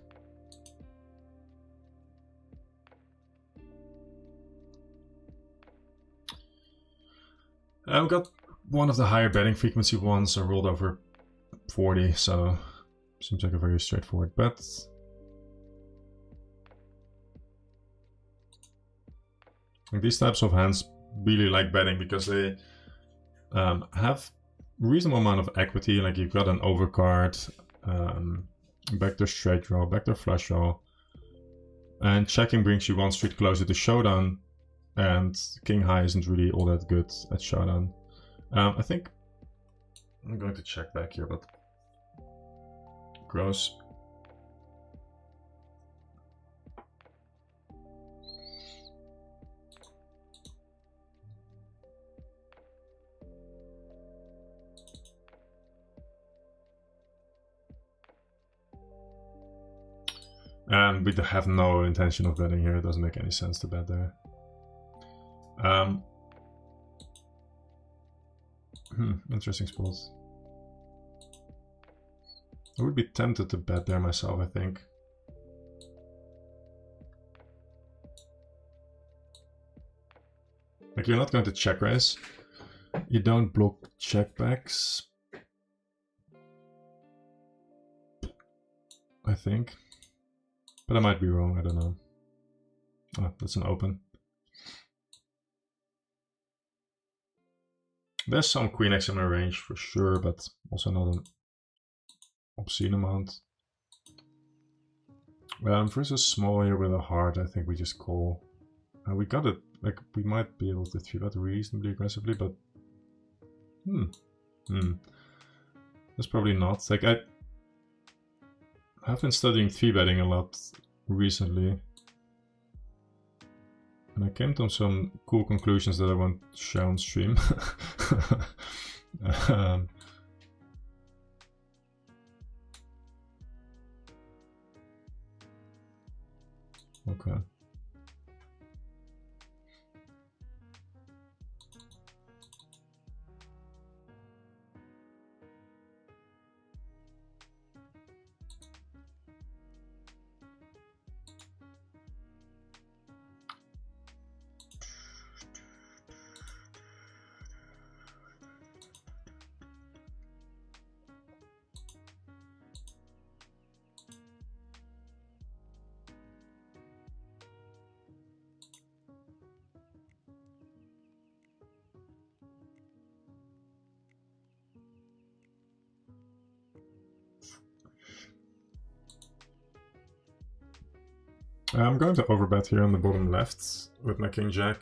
I've got one of the higher betting frequency ones, so rolled over 40, so seems like a very straightforward bet. And these types of hands really like betting because they have reasonable amount of equity. Like you've got an overcard, backdoor straight draw, backdoor flush draw, and checking brings you 1 street closer to showdown, and king high isn't really all that good at showdown. I think I'm going to check back here, but gross. And we have no intention of betting here. It doesn't make any sense to bet there. Interesting spots. I would be tempted to bet there myself, I think. Like, you're not going to check raise. You don't block checkbacks, I think. But I might be wrong, I don't know. Oh, that's an open. There's some queen X in my range for sure, but also not an obscene amount. Versus small here with a heart, I think we just call. We got it, like, we might be able to 3-bet reasonably aggressively, but That's probably not. Like I have been studying 3-betting a lot recently, and I came to some cool conclusions that I won't share on stream. Okay. I'm going to overbet here on the bottom left with my king jack.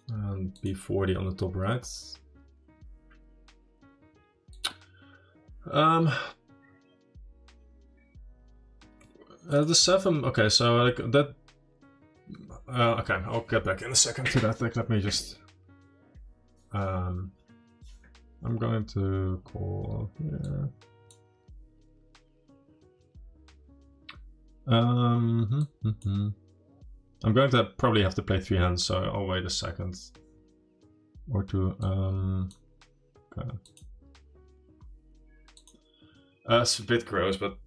And b40 on the top right. The 7, okay, so like that. Okay, I'll get back in a second to that. Like, let me just. I'm going to call here. I'm going to probably have to play 3 hands, so I'll wait a second or two. Okay. It's a bit gross, but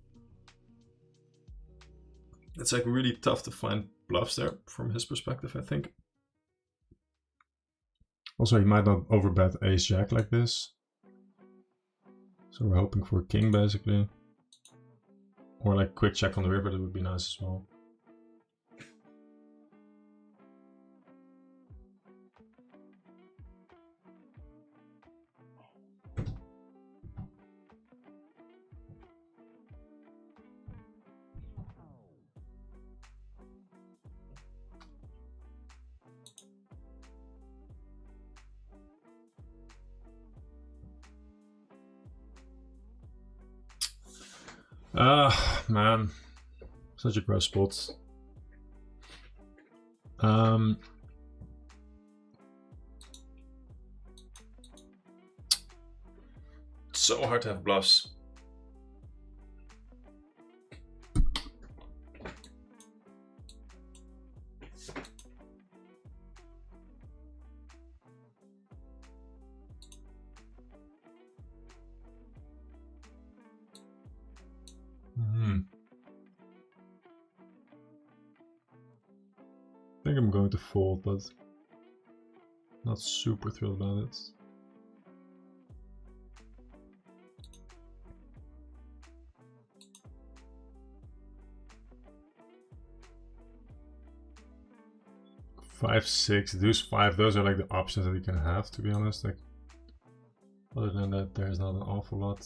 it's like really tough to find bluffs there from his perspective, I think. Also, he might not overbet ace jack like this, so we're hoping for a king basically. Or like quick check on the river, that would be nice as well. Man, such a gross spot. So hard to have bluffs. I think I'm going to fold, but not super thrilled about it. Five, 6, deuce 5, those are like the options that you can have, to be honest. Like, other than that, there's not an awful lot.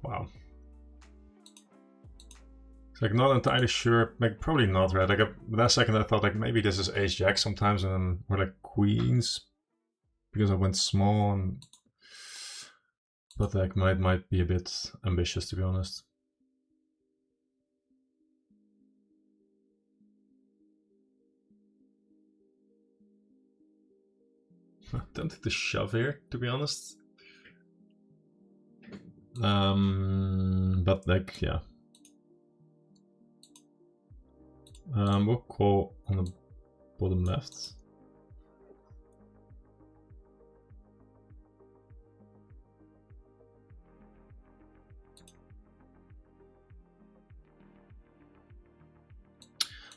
Wow. It's like not entirely sure, like probably not, right? Like that second I thought like maybe this is ace jack sometimes, and then or like queens because I went small, and but like might be a bit ambitious, to be honest. Tempted to shove here, to be honest. But like, yeah. We'll call on the bottom left.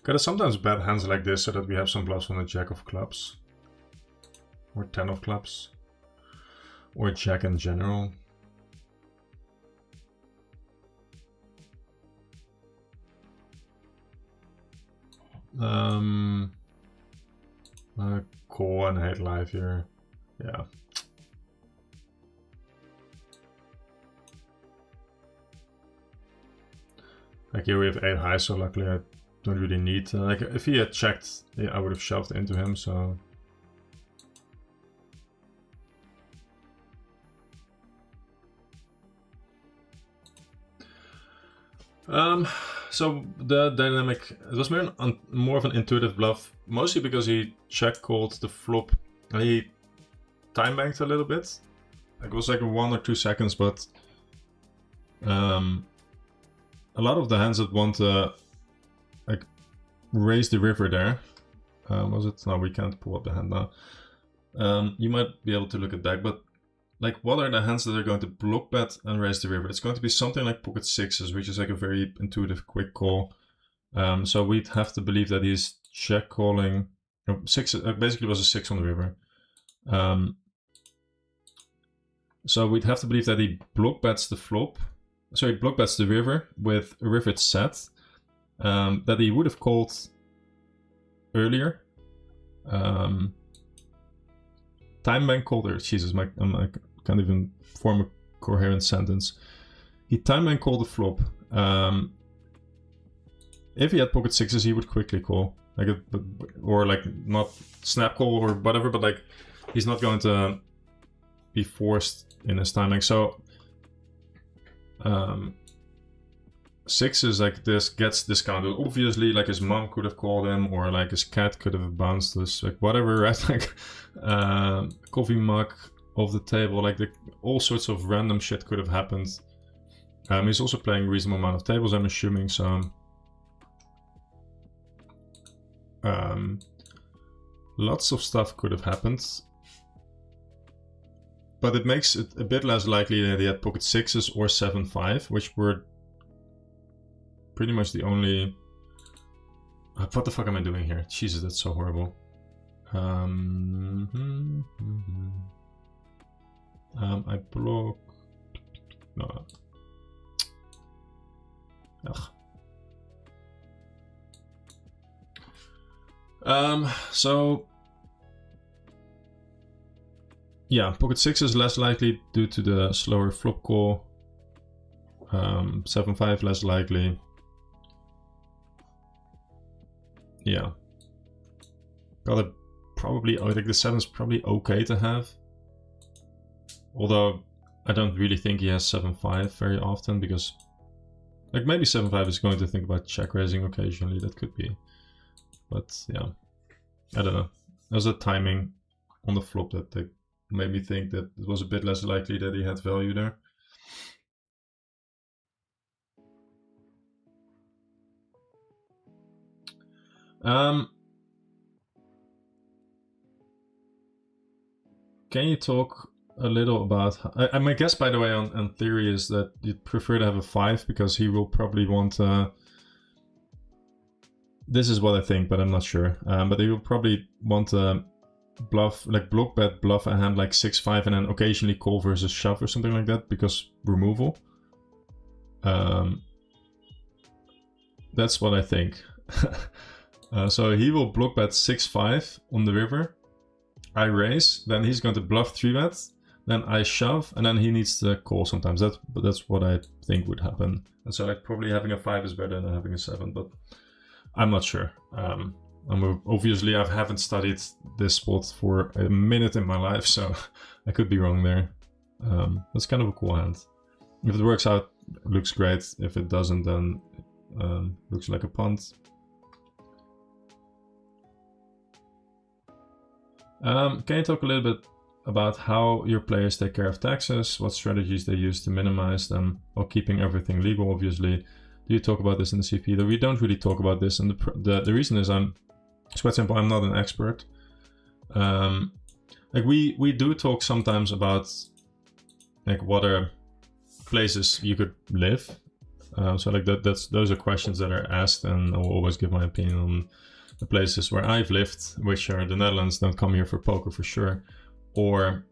Gotta sometimes bet hands like this so that we have some bluffs on the jack of clubs. Or 10 of clubs. Or jack in general. Call and hate live here. Yeah. Like here we have 8 high, so luckily I don't really need... like if he had checked, yeah, I would have shoved into him, so... So the dynamic, it was more of an intuitive bluff, mostly because he check called the flop and he time banked a little bit. It was like 1 or 2 seconds, but a lot of the hands that want to like raise the river there. Was it? No, we can't pull up the hand now. You might be able to look at deck, but like, what are the hands that are going to block bet and raise the river? It's going to be something like pocket sixes, which is like a very intuitive, quick call. So we'd have to believe that he's check calling. No, six basically was a 6 on the river. So we'd have to believe that he block bets the flop. Sorry, block bets the river with a river set that he would have called earlier. Time bank called, or Jesus, I can't even form a coherent sentence. He time bank called the flop. If he had pocket sixes, he would quickly call, like or like not snap call or whatever, but like he's not going to be forced in his timing. So sixes like this gets discounted. Obviously, like his mom could have called him, or like his cat could have bounced this, like whatever, right? Like coffee mug off the table, like all sorts of random shit could have happened. He's also playing a reasonable amount of tables, I'm assuming, so lots of stuff could have happened. But it makes it a bit less likely that he had pocket sixes or 7-5, which were pretty much the only... What the fuck am I doing here? Jesus, that's so horrible. I block... No. Ugh. So... Yeah, pocket 6 is less likely due to the slower flop call. 7-5 less likely. Yeah. Gotta probably, I think the 7 is probably okay to have. Although I don't really think he has 7-5 very often, because like maybe 7-5 is going to think about check raising occasionally, that could be. But yeah, I don't know. There's a timing on the flop that they made me think that it was a bit less likely that he had value there. Can you talk a little about... my guess, by the way, on theory is that you'd prefer to have a 5 because he will probably want... this is what I think, but I'm not sure. But he will probably want to bluff, like block bet, bluff a hand like 6-5 and then occasionally call versus shove or something like that because removal. That's what I think. So he will block bet 6-5 on the river. I raise, then he's going to bluff 3-bet, then I shove, and then he needs to call sometimes. That's what I think would happen. And so like probably having a 5 is better than having a 7, but I'm not sure. Obviously I haven't studied this spot for a minute in my life, so I could be wrong there. That's kind of a cool hand. If it works out, it looks great. If it doesn't, then looks like a punt. Can you talk a little bit about how your players take care of taxes, what strategies they use to minimize them while keeping everything legal, obviously? Do you talk about this in the CP? Though we don't really talk about this, and the reason is it's quite simple, I'm not an expert. Like we do talk sometimes about like what are places you could live. So like those are questions that are asked, and I will always give my opinion on the places where I've lived, which are the Netherlands. Don't come here for poker for sure, or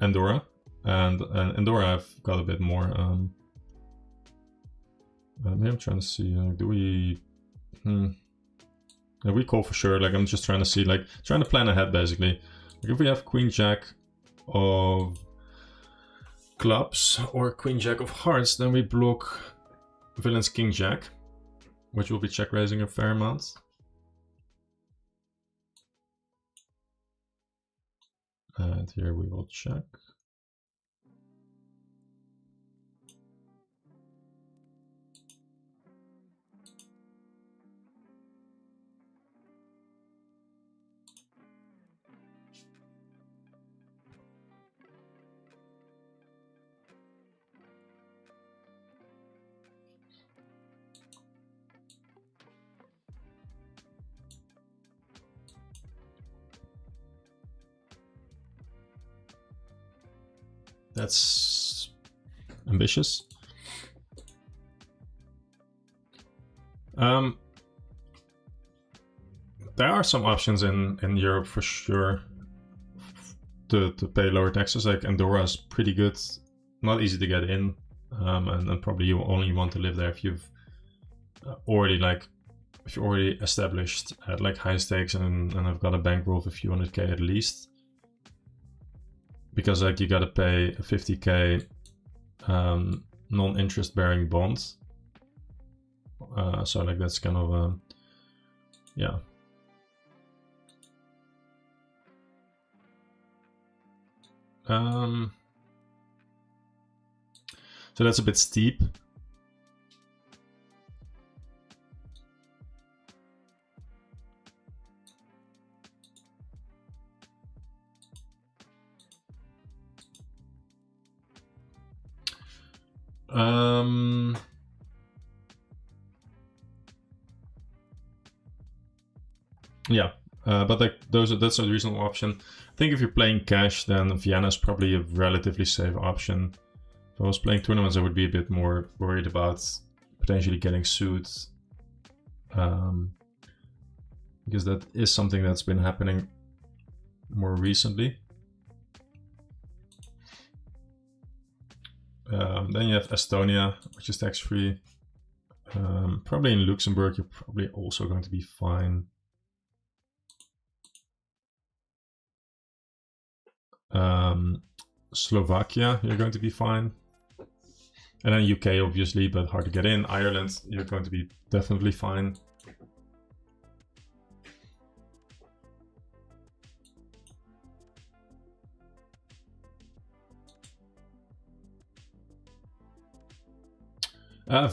Andorra, and Andorra I've got a bit more. Maybe I'm trying to see. Do we? Yeah, we call for sure. Like I'm just trying to see, like trying to plan ahead basically. Like if we have Queen Jack of clubs or queen jack of hearts, then we block villain's king jack, which will be check raising a fair amount. And here we will check. That's ambitious. There are some options in Europe for sure to pay lower taxes. Like Andorra is pretty good, not easy to get in, and probably you only want to live there if you've already established at like high stakes and have got a bankroll of a few 100K at least. Because like you gotta pay a 50K non-interest bearing bond. So like that's kind of yeah. So that's a bit steep. Yeah, but like that's a reasonable option. I think if you're playing cash, then Vienna is probably a relatively safe option. If I was playing tournaments, I would be a bit more worried about potentially getting sued, because that is something that's been happening more recently. Then you have Estonia, which is tax-free. Probably in Luxembourg, you're probably also going to be fine. Slovakia, you're going to be fine. And then UK, obviously, but hard to get in. Ireland, you're going to be definitely fine.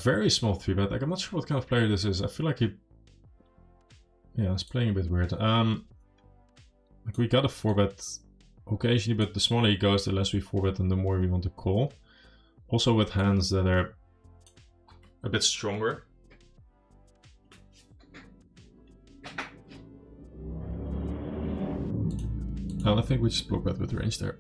Very small 3-bet. Like, I'm not sure what kind of player this is. I feel like he's playing a bit weird. Like we got a 4-bet occasionally, but the smaller he goes, the less we 4-bet and the more we want to call. Also with hands that are a bit stronger. I think we just block bet with range there.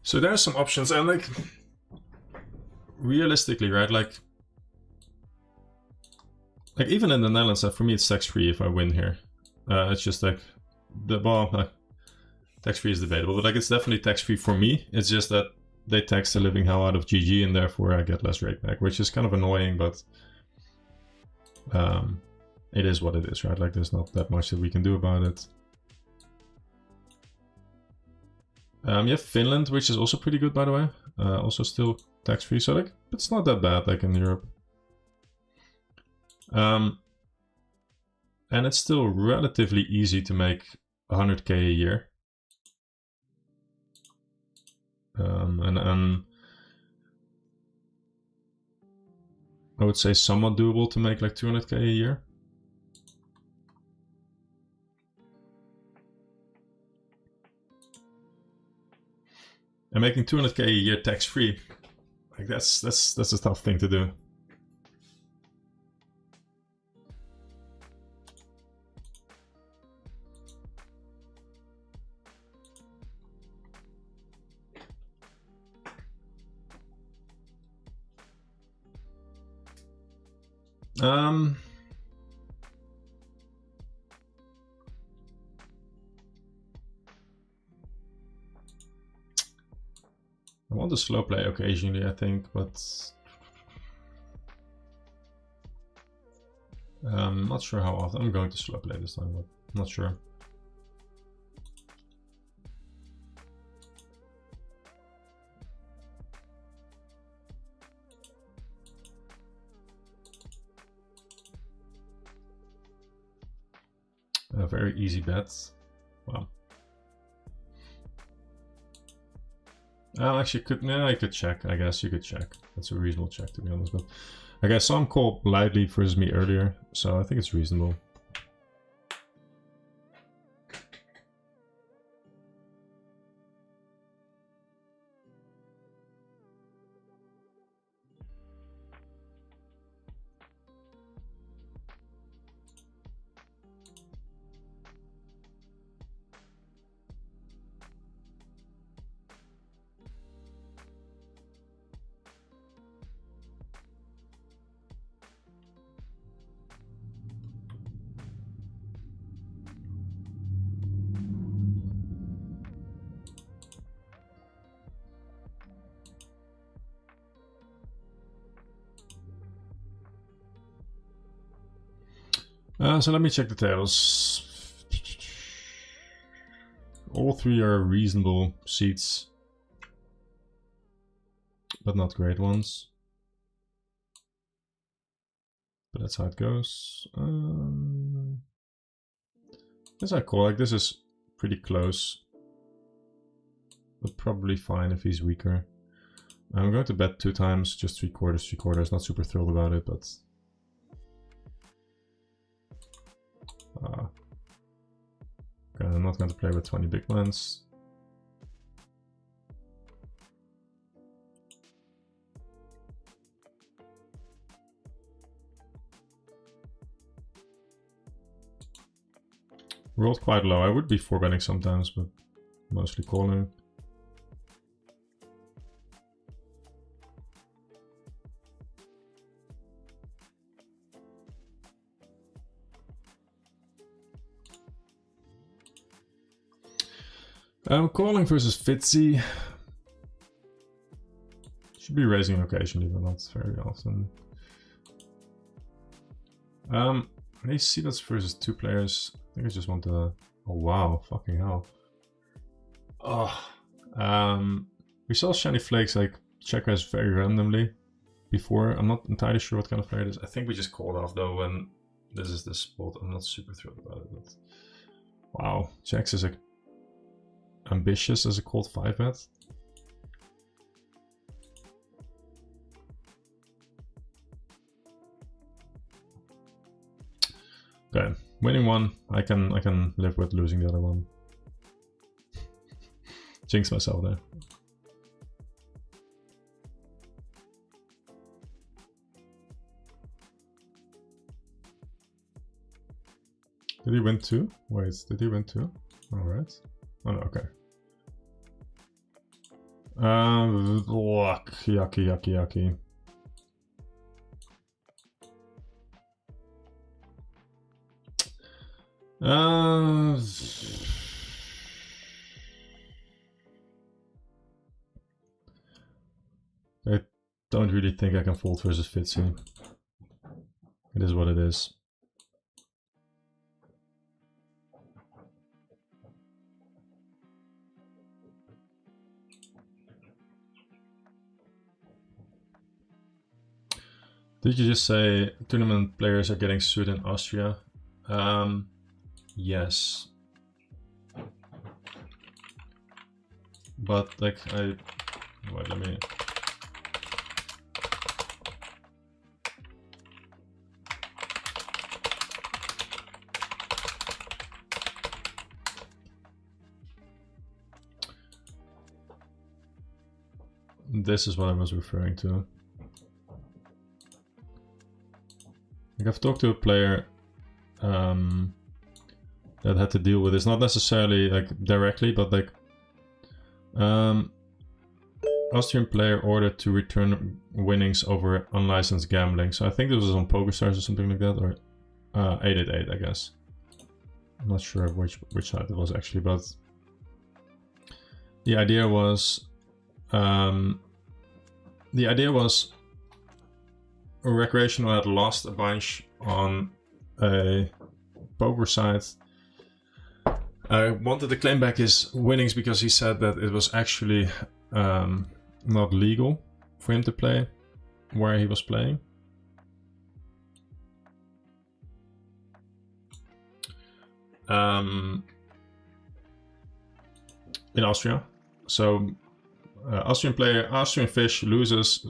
So there are some options, and like realistically, right? Like even in the Netherlands, for me it's tax-free if I win here. It's just like tax-free is debatable, but like it's definitely tax-free for me. It's just that they tax the living hell out of GG, and therefore I get less rake back, which is kind of annoying, but it is what it is, right? Like there's not that much that we can do about it. You have Finland, which is also pretty good, by the way. Also still tax-free, so like it's not that bad like in Europe. And it's still relatively easy to make 100K a year. And I would say somewhat doable to make like 200K a year. And making 200K a year tax-free, like that's a tough thing to do. I want to slow play occasionally, I think, but I'm not sure how often. I'm going to slow play this time, but I'm not sure. A very easy bet. Wow. Actually, I could check. I guess you could check. That's a reasonable check, to be honest. But I guess some called lightly versus me earlier, so I think it's reasonable. So let me check the tables. All three are reasonable seats, but not great ones. But that's how it goes. As I call, like, this is pretty close, but probably fine if he's weaker. I'm going to bet 2 times, just 3/4. Not super thrilled about it, but okay, I'm not going to play with 20 big blinds. Rolled quite low. I would be 4-betting sometimes, but mostly calling. Calling versus Fitzy. Should be raising occasionally, but not very often. Ace C-bets versus 2 players. I think I just want to... Oh wow, fucking hell. Oh, we saw Shiny Flakes like check raise very randomly before. I'm not entirely sure what kind of player it is. I think we just called off though when this is the spot. I'm not super thrilled about it, but wow, checks is like ambitious as a called 5-bet. Okay, winning one, I can live with losing the other one. Jinx myself there. Did he win 2? Wait, did he win 2? Alright. Oh no, okay. Yucky. I don't really think I can fold versus Fitzy. It is what it is. Did you just say tournament players are getting sued in Austria? Yes. But like wait, let me... This is what I was referring to. Like I've talked to a player that had to deal with this, not necessarily like directly, but like Austrian player ordered to return winnings over unlicensed gambling. So I think this was on PokerStars or something like that, or 888, I guess. I'm not sure which side it was actually, but the idea was The idea was Recreational had lost a bunch on a poker site. I wanted to claim back his winnings because he said that it was actually not legal for him to play where he was playing. In Austria. So Austrian Fish loses,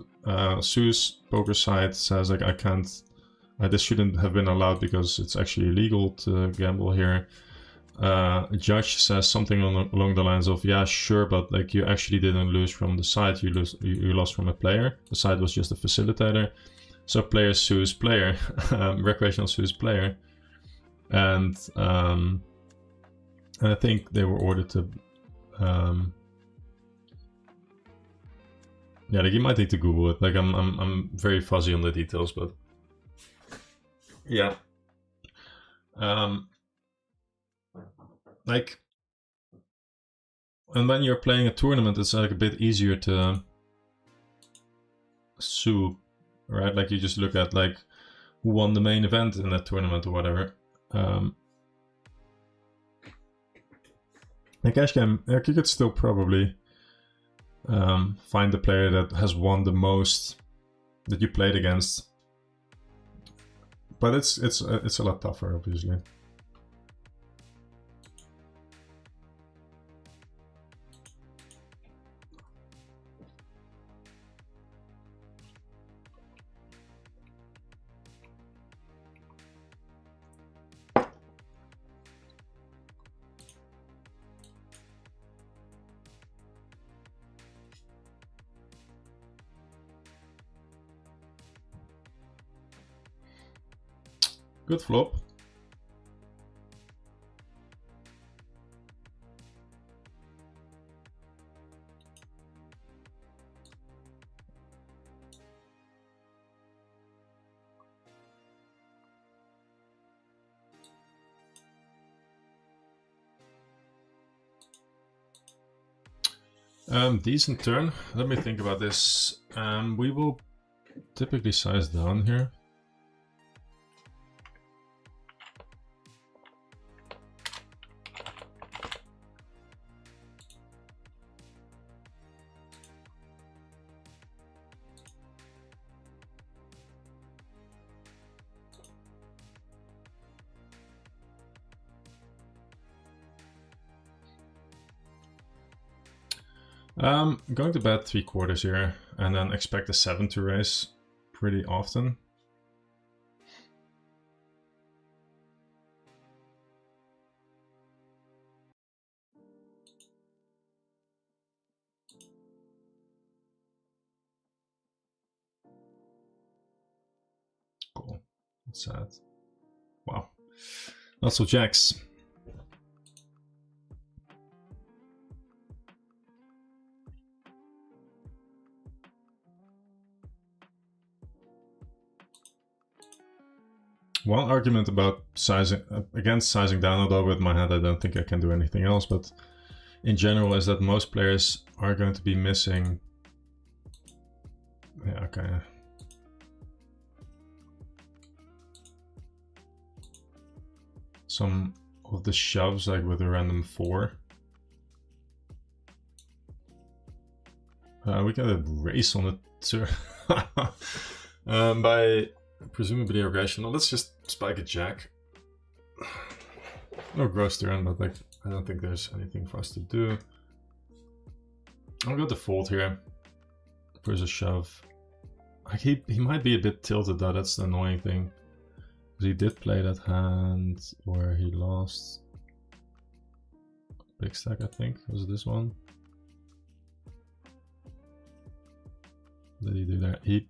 sues poker site, says like I can't, this shouldn't have been allowed because it's actually illegal to gamble here. Judge says something along the lines of, yeah, sure, but like you actually didn't lose from the site, you lost from a player. The site was just a facilitator. So player sues player, Recreational sues player, and I think they were ordered to. Yeah, like you might need to Google it. Like I'm very fuzzy on the details, but yeah. Like, and when you're playing a tournament, it's like a bit easier to sue, right? Like you just look at like who won the main event in that tournament or whatever. In cash game, like you could still probably find the player that has won the most that you played against, but it's a lot tougher, obviously. Good flop. Decent turn. Let me think about this. We will typically size down here. Going to bet 3/4 here, and then expect a 7 to raise pretty often. Cool. That's sad. Wow. Lots of jacks. One argument about sizing against sizing down, although with my hand I don't think I can do anything else, but in general is that most players are going to be missing. Yeah, okay. Some of the shoves, like with a random 4. We got a race on the turn by presumably irrational. Let's just spike a jack. No gross turn, but like I don't think there's anything for us to do. I'll go to fold here. There's a shove. Like he might be a bit tilted though, that's the annoying thing. Because he did play that hand where he lost. Big stack, I think. Was it this one? What did he do there? He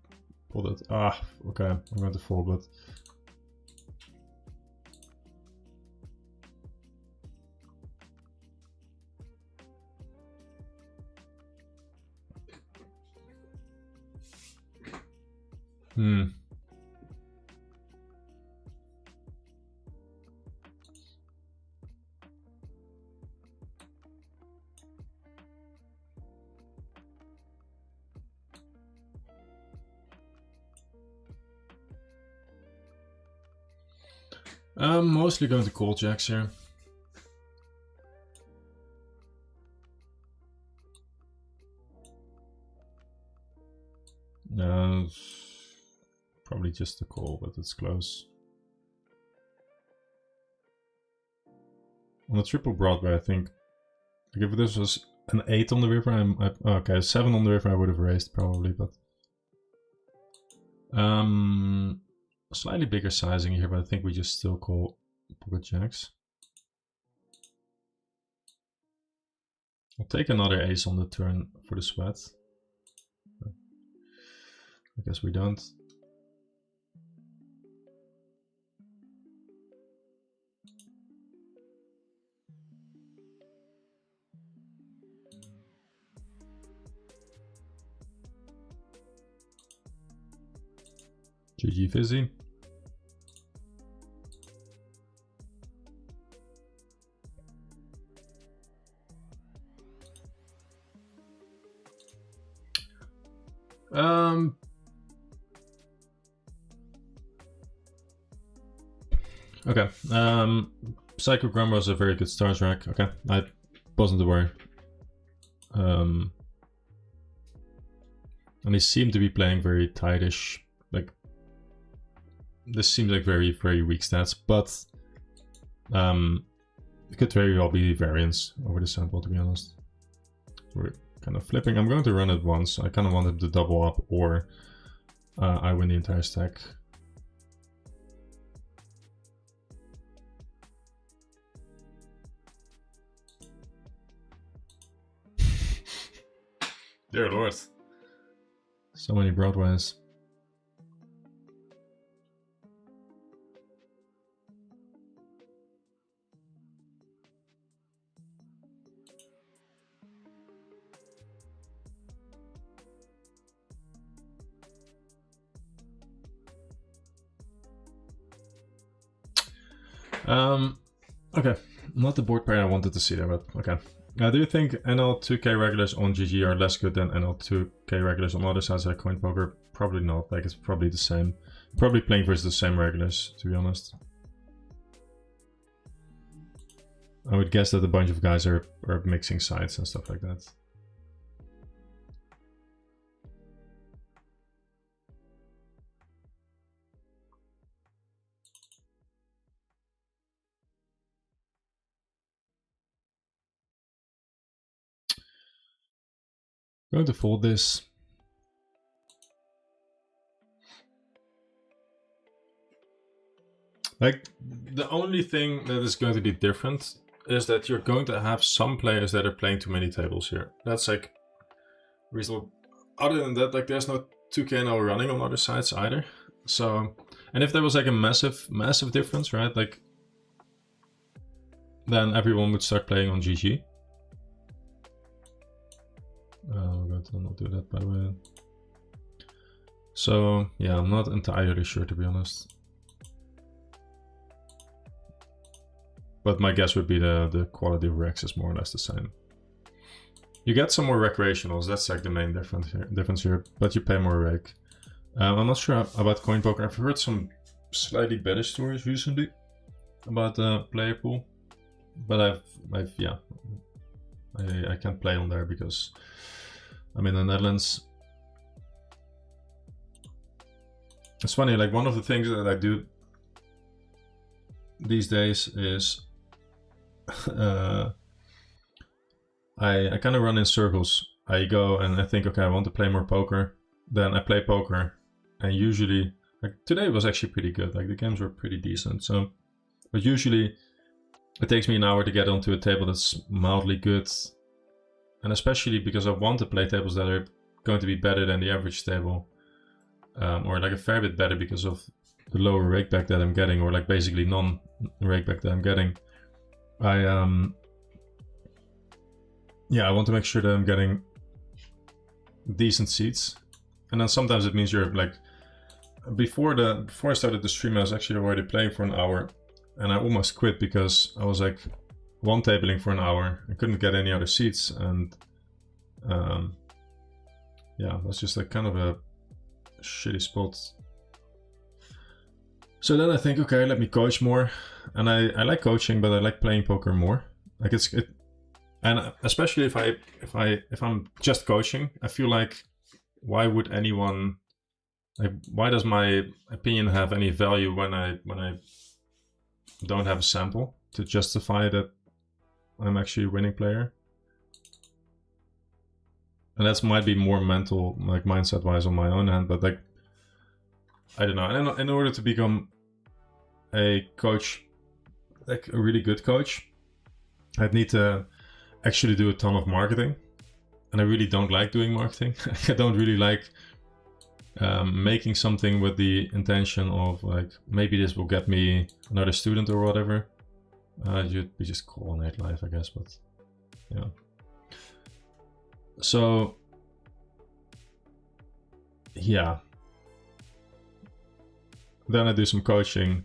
pulled it. Ah, okay. I'm going to fold, but I'm mostly going to call jacks here. No, probably just a call, but it's close. On the triple Broadway, I think, like if this was an 8 on the river, okay, 7 on the river I would have raised probably, but slightly bigger sizing here, but I think we just still call pocket jacks. I'll take another ace on the turn for the sweat. I guess we don't. GG Fizzy. Okay. Psycho Grum was a very good stars rack. Okay, I wasn't aware. And he seemed to be playing very tightish. Like, this seems like very, very weak stats, but it could very well be variance over the sample, to be honest. We're kind of flipping. I'm going to run it once. I kind of want him to double up, or I win the entire stack. Dear Lord. So many Broadways. Okay, not the board pair I wanted to see there, but okay. Do you think NL2K regulars on GG are less good than NL2K regulars on other sides like Coin Poker? Probably not, like it's probably the same. Probably playing versus the same regulars, to be honest. I would guess that a bunch of guys are mixing sides and stuff like that. Going to fold this. Like, the only thing that is going to be different is that you're going to have some players that are playing too many tables here. That's like reasonable. Other than that, like there's no 2K now running on other sides either. So, and if there was like a massive difference, right? Like, then everyone would start playing on GG. I'm going to not do that, by the way. So, yeah, I'm not entirely sure, to be honest. But my guess would be the quality of Rex is more or less the same. You get some more recreationals, that's like the main difference here, but you pay more rake. I'm not sure about Coin Poker. I've heard some slightly better stories recently about the player pool, but I can't play on there because I'm in the Netherlands. It's funny, like one of the things that I do these days is I kind of run in circles. I go and I think, okay, I want to play more poker. Then I play poker, and usually, like today was actually pretty good. Like the games were pretty decent. So, but usually it takes me an hour to get onto a table that's mildly good, and especially because I want to play tables that are going to be better than the average table, or like a fair bit better because of the lower rakeback that I'm getting, or like basically non-rakeback that I'm getting. I want to make sure that I'm getting decent seats, and then sometimes it means you're like, before I started the stream, I was actually already playing for an hour, and I almost quit because I was like one tabling for an hour. I couldn't get any other seats, and yeah, that's just like kind of a shitty spot. So then I think, okay, let me coach more. And I like coaching, but I like playing poker more. Like and especially if I'm just coaching, I feel like why would anyone, like, why does my opinion have any value when I don't have a sample to justify that I'm actually a winning player? And that might be more mental, like mindset wise on my own hand, but like, I don't know. In order to become a coach, like a really good coach, I'd need to actually do a ton of marketing. And I really don't like doing marketing. I don't really like making something with the intention of like, maybe this will get me another student or whatever. We just call Nightlife, I guess, but yeah. So yeah. Then I do some coaching.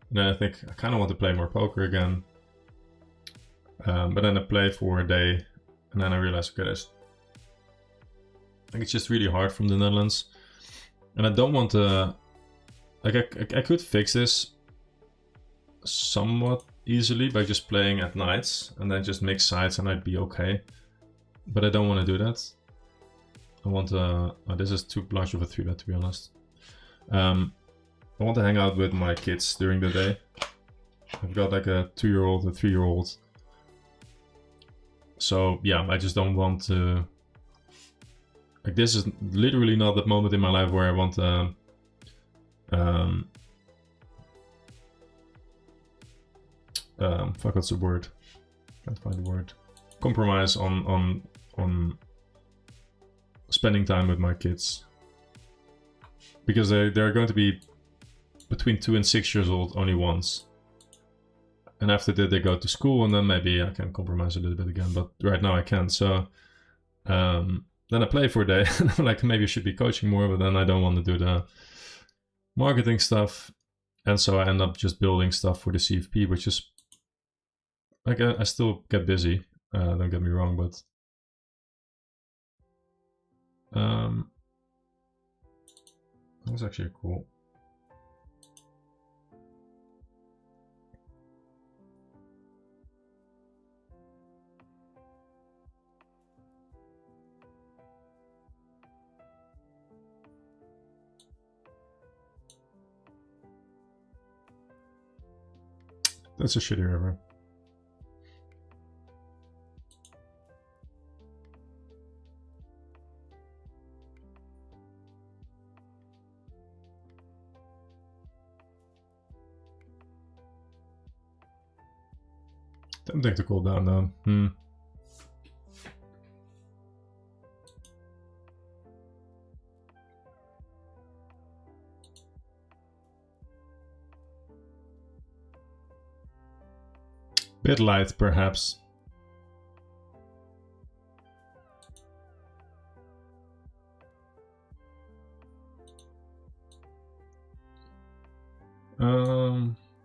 And then I think I kind of want to play more poker again. But then I play for a day. And then I realize, okay, I think it's just really hard from the Netherlands. And I don't want to... Like, I could fix this somewhat easily by just playing at nights. And then just mix sides and I'd be okay. But I don't want to do that. I want to... Oh, this is too large of a 3-bet, to be honest. I want to hang out with my kids during the day. I've got like a 2-year-old, a 3-year-old. So yeah, I just don't want to... Like, this is literally not the moment in my life where I want to... fuck, what's the word? Can't find the word. Compromise on spending time with my kids. Because they're going to be between 2 and 6 years old only once. And after that they go to school, and then maybe I can compromise a little bit again, but right now I can't. So then I play for a day and I'm like, maybe I should be coaching more, but then I don't want to do the marketing stuff. And so I end up just building stuff for the CFP, which is like, I still get busy, don't get me wrong, but that's actually cool. That's a shitty river. Tempting to cool down though. Bit light, perhaps.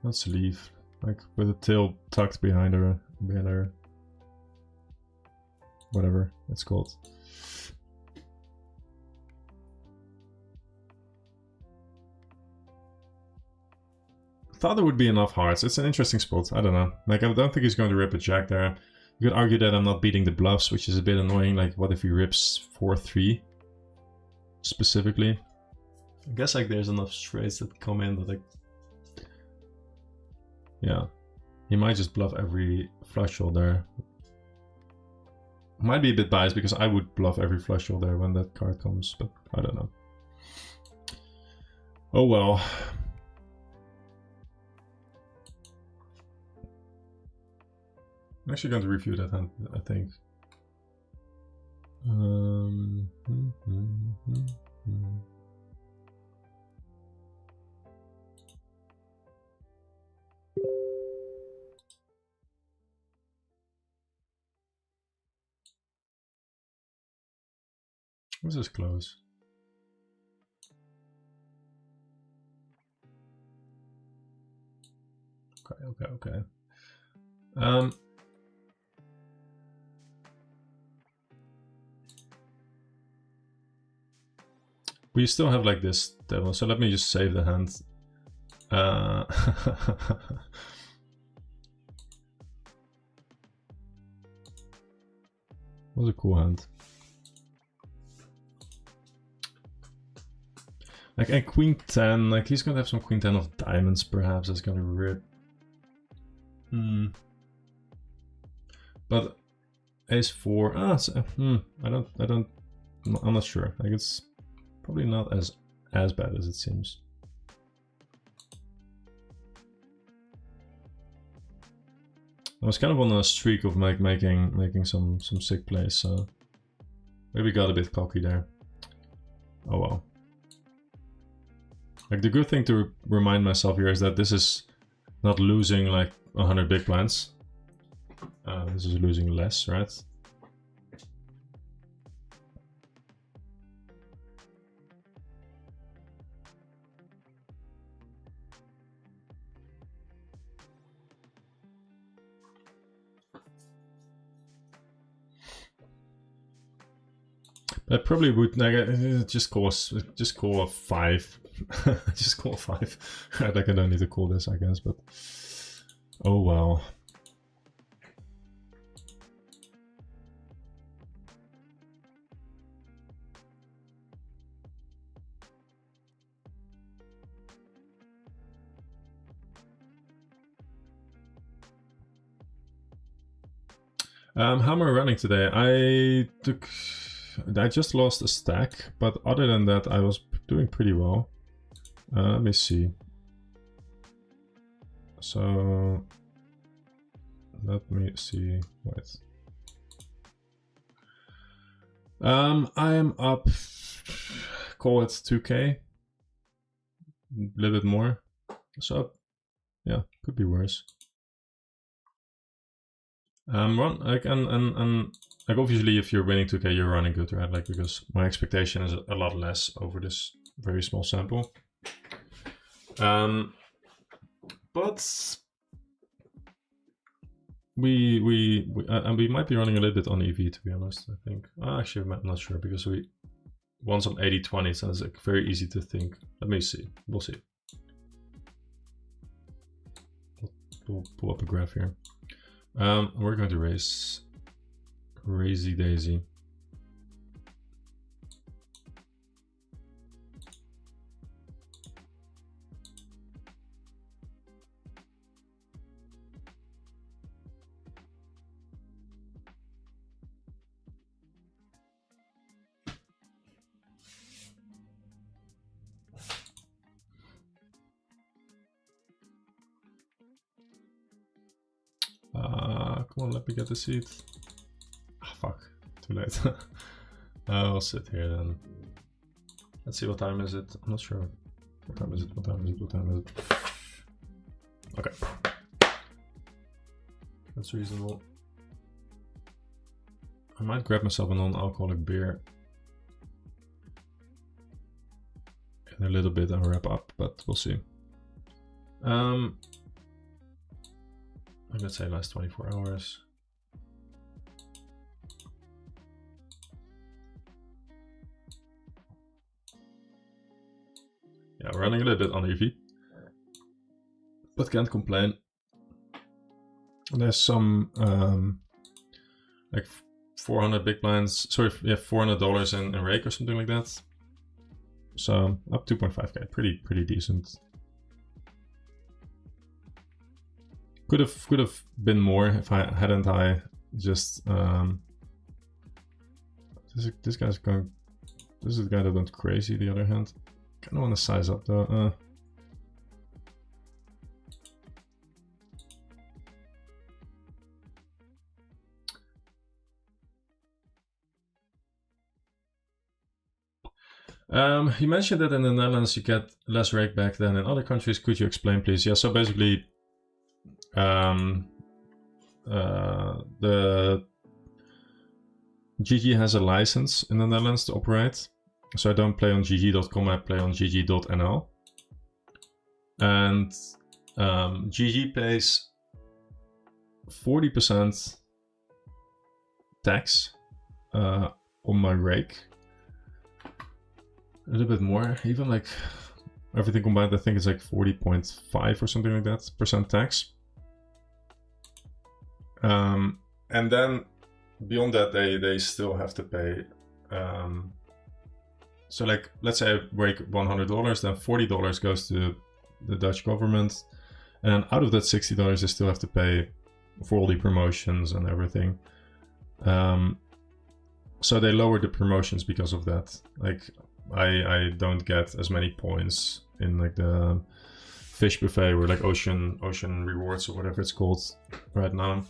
Let's leave. Like with the tail tucked behind her, whatever it's called. Thought there would be enough hearts. It's an interesting spot. I don't know. Like, I don't think he's going to rip a jack there. You could argue that I'm not beating the bluffs, which is a bit annoying. Like, what if he rips 4-3 specifically? I guess like there's enough straights that come in that like, yeah, he might just bluff every flush draw there. Might be a bit biased because I would bluff every flush draw there when that card comes, but I don't know. Oh well. I'm actually going to review that hand, I think. Was this close? Okay. We still have like this devil, so let me just save the hand. Was a cool hand. Like, and Queen 10, like he's gonna have some Queen 10 of diamonds perhaps, that's gonna rip. But Ace 4, I'm not sure. Like it's probably not as bad as it seems. I was kind of on a streak of making some sick plays, so maybe got a bit cocky there. Oh well. Like the good thing to remind myself here is that this is not losing like 100 big blinds. This is losing less, right? I probably would like, just call a 5. Just call a 5. Like I don't need to call this, I guess, but oh well. How am I running today? I just lost a stack, but other than that, I was doing pretty well. Let me see. So, let me see. Wait. I am up. Call it 2K. A little bit more. So, yeah, could be worse. Like obviously if you're winning 2K, you're running good, right? Like because my expectation is a lot less over this very small sample. But we might be running a little bit on EV, to be honest. I think actually I'm not sure because we won some 80-20, so it's like very easy to think. Let me see. We'll see. We'll pull up a graph here. We're going to raise Crazy Daisy. Come on, let me get the seat. Ah, fuck. Too late. I'll sit here then. Let's see, what time is it? I'm not sure. What time is it? What time is it? What time is it? Okay. That's reasonable. I might grab myself a non-alcoholic beer in a little bit and wrap up, but we'll see. Let's say last 24 hours. Yeah, we're running a little bit on EV, but can't complain. There's some like 400 big blinds. Sorry, yeah, $400 in rake or something like that. So up 2.5k, pretty decent. Could have been more if I hadn't just this guy's going. This is the guy that went crazy. The other hand, kind of want to size up though. You mentioned that in the Netherlands you get less rake back than in other countries. Could you explain, please? Yeah. So basically. The GG has a license in the Netherlands to operate, so I don't play on GG.com, I play on GG.nl, and GG pays 40% tax on my rake, a little bit more, even like everything combined, I think it's like 40.5 or something like that % tax. And then beyond that, they still have to pay. So like, let's say I break $100, then $40 goes to the Dutch government, and out of that $60, they still have to pay for all the promotions and everything. So they lowered the promotions because of that. Like, I don't get as many points in like the fish buffet or like ocean rewards or whatever it's called right now.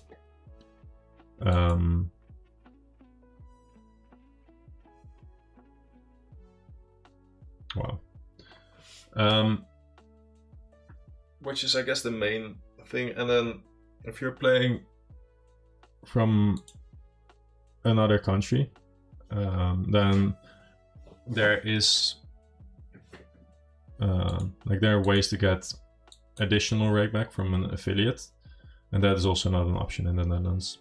Wow. Which is, I guess, the main thing. And then if you're playing from another country, then there is like there are ways to get additional rakeback from an affiliate, and that is also not an option in the Netherlands.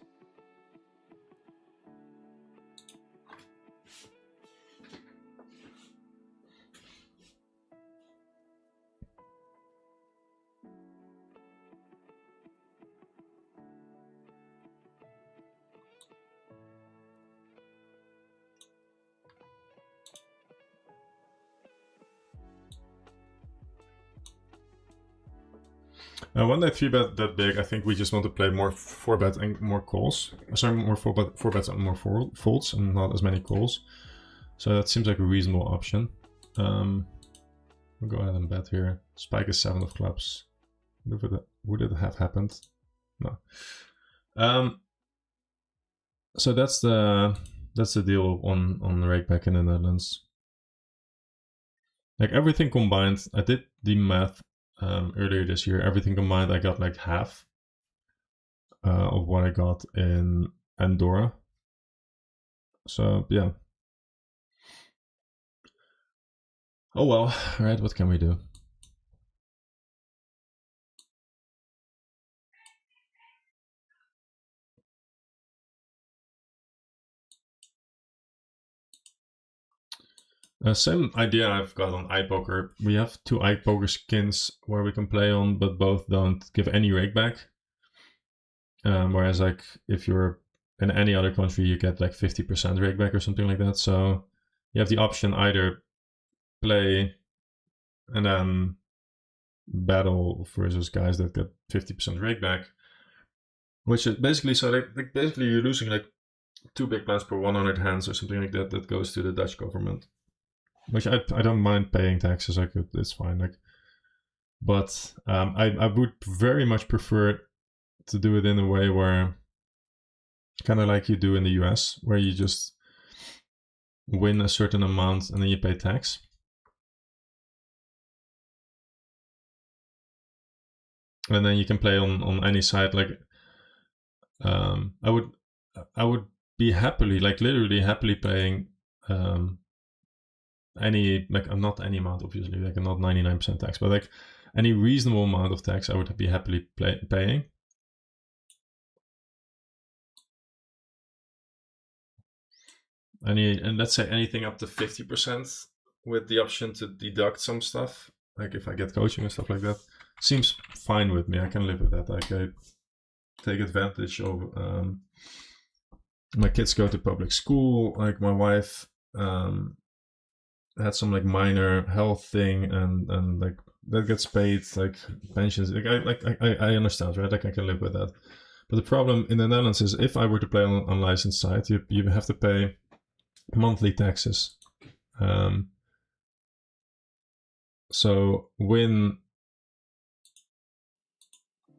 When they 3-bet that big, I think we just want to play more 4-bet and more calls. Sorry, more 4-bets and more folds and not as many calls. So that seems like a reasonable option. We'll go ahead and bet here. Spike is 7 of clubs. Would it have happened? No. So that's the deal on the rakeback in the Netherlands. Like everything combined, I did the math earlier this year. Everything combined, I got like half of what I got in Andorra. So yeah. Oh well, alright, what can we do? Same idea I've got on iPoker. We have 2 iPoker skins where we can play on, but both don't give any rakeback. Whereas like if you're in any other country, you get like 50% rakeback or something like that. So you have the option either play and then battle versus guys that get 50% rakeback, which is basically, so like basically you're losing like 2 big blinds per 100 hands or something like that. That goes to the Dutch government. Which I don't mind paying taxes. It's fine. Like, but I would very much prefer to do it in a way where, kind of like you do in the US, where you just win a certain amount and then you pay tax. And then you can play on any side. Like, I would be happily, like literally happily paying. Any, like, not any amount, obviously, like not 99% tax, but like any reasonable amount of tax I would be happily paying. And let's say anything up to 50% with the option to deduct some stuff, like if I get coaching and stuff like that, seems fine with me. I can live with that. Like I take advantage of my kids go to public school, like my wife had some like minor health thing and like that gets paid, like pensions. Like I understand, right? Like I can live with that. But the problem in the Netherlands is if I were to play on licensed side, you have to pay monthly taxes. So win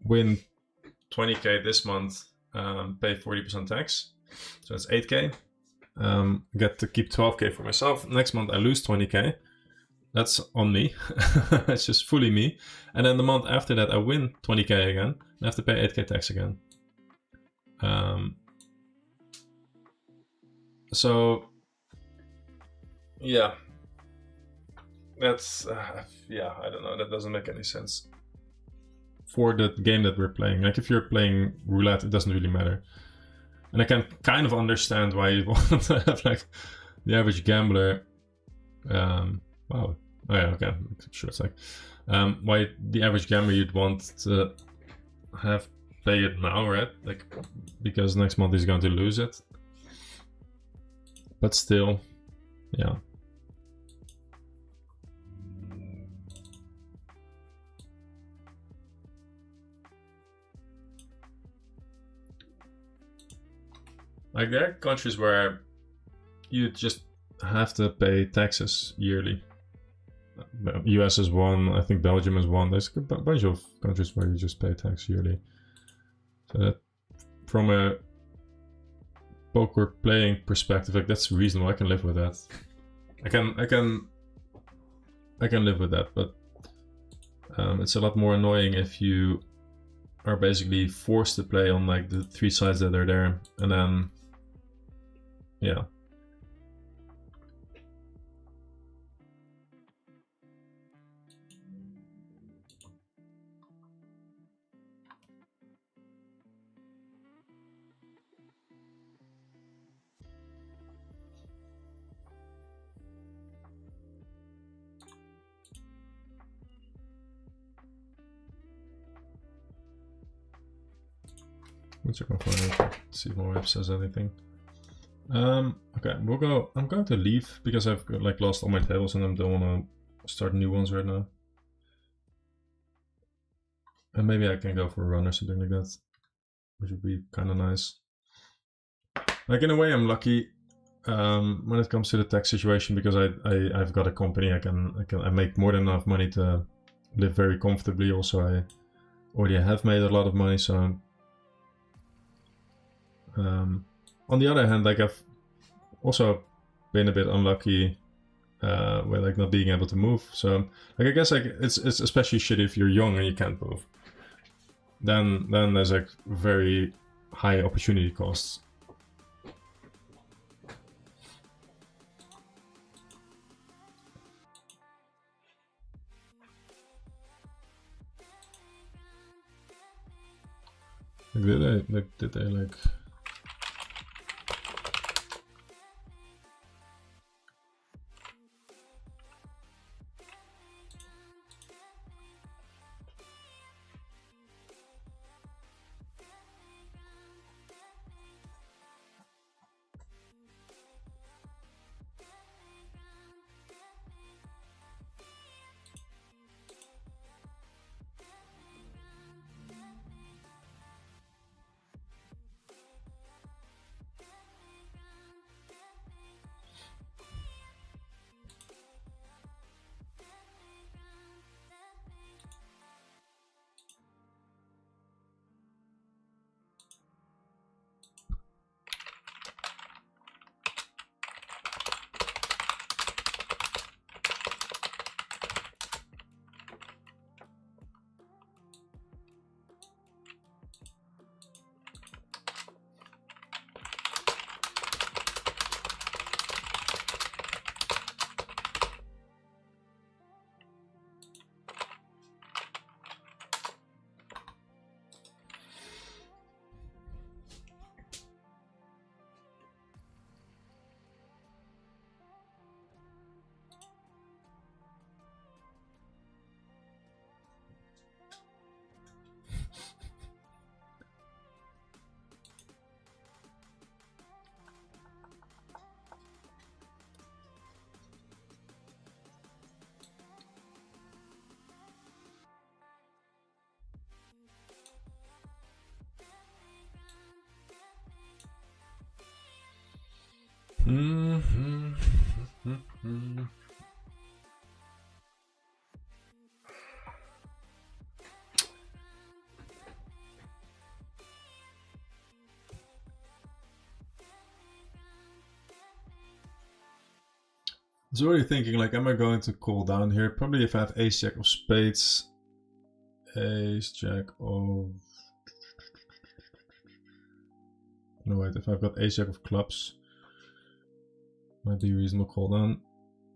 20k this month, pay 40% tax. So it's 8k. Get to keep 12k for myself. Next month I lose 20k. That's on me. It's just fully me. And then the month after that I win 20k again. I have to pay 8k tax again. So yeah, that's yeah, I don't know. That doesn't make any sense for the game that we're playing. Like if you're playing roulette, it doesn't really matter. And I can kind of understand why you want to have like the average gambler. Wow, Oh yeah, okay, sure. It's like why the average gamer you'd want to have pay it now, right? Like because next month he's going to lose it. But still, yeah. Like there are countries where you just have to pay taxes yearly. US is one, I think Belgium is one. There's a bunch of countries where you just pay tax yearly. So that, from a poker playing perspective, like that's reasonable. I can live with that. I can live with that, but it's a lot more annoying if you are basically forced to play on like the 3 sides that are there, and then yeah. Let's check my phone, see if my wife says anything. Okay, we'll go. I'm going to leave because I've like lost all my tables and I don't want to start new ones right now. And maybe I can go for a run or something like that, which would be kind of nice. Like in a way, I'm lucky when it comes to the tax situation because I've got a company. I make more than enough money to live very comfortably. Also, I already have made a lot of money, so. On the other hand, like I've also been a bit unlucky with like not being able to move. So like I guess like it's especially shitty if you're young and you can't move. Then there's like very high opportunity costs. Like did they like? I was already thinking, like, am I going to call down here? Probably if I have ace jack of spades, ace jack of. No, wait, if I've got ace jack of clubs, might be a reasonable call down.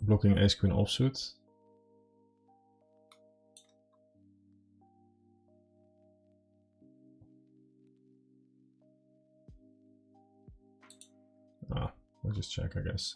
Blocking ace queen offsuit. I'll just check, I guess.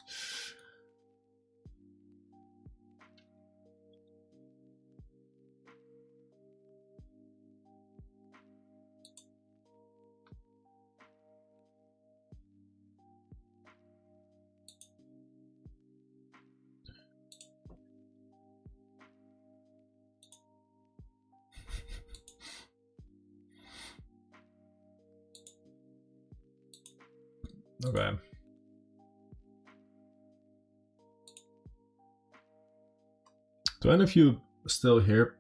Okay. To any of you still here,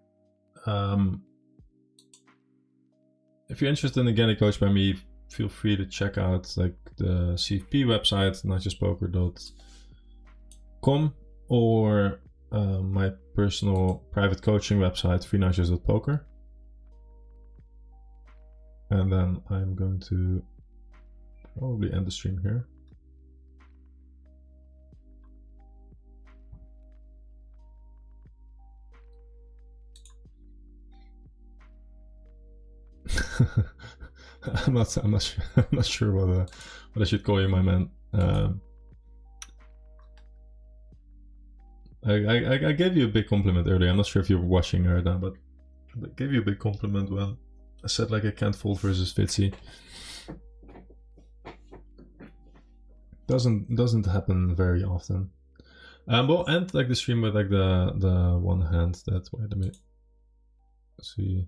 if you're interested in getting coached by me, feel free to check out like the CFP website, notjustpoker.com, or my personal private coaching website, freenotjust.poker. And then I'm going to probably end the stream here. I'm not sure what I should call you, my man. I gave you a big compliment earlier. I'm not sure if you're watching right now, but I gave you a big compliment when I said like I can't fold versus Fitzy. Doesn't happen very often. We'll end like the stream with like the one hand that, wait a minute. Let's see.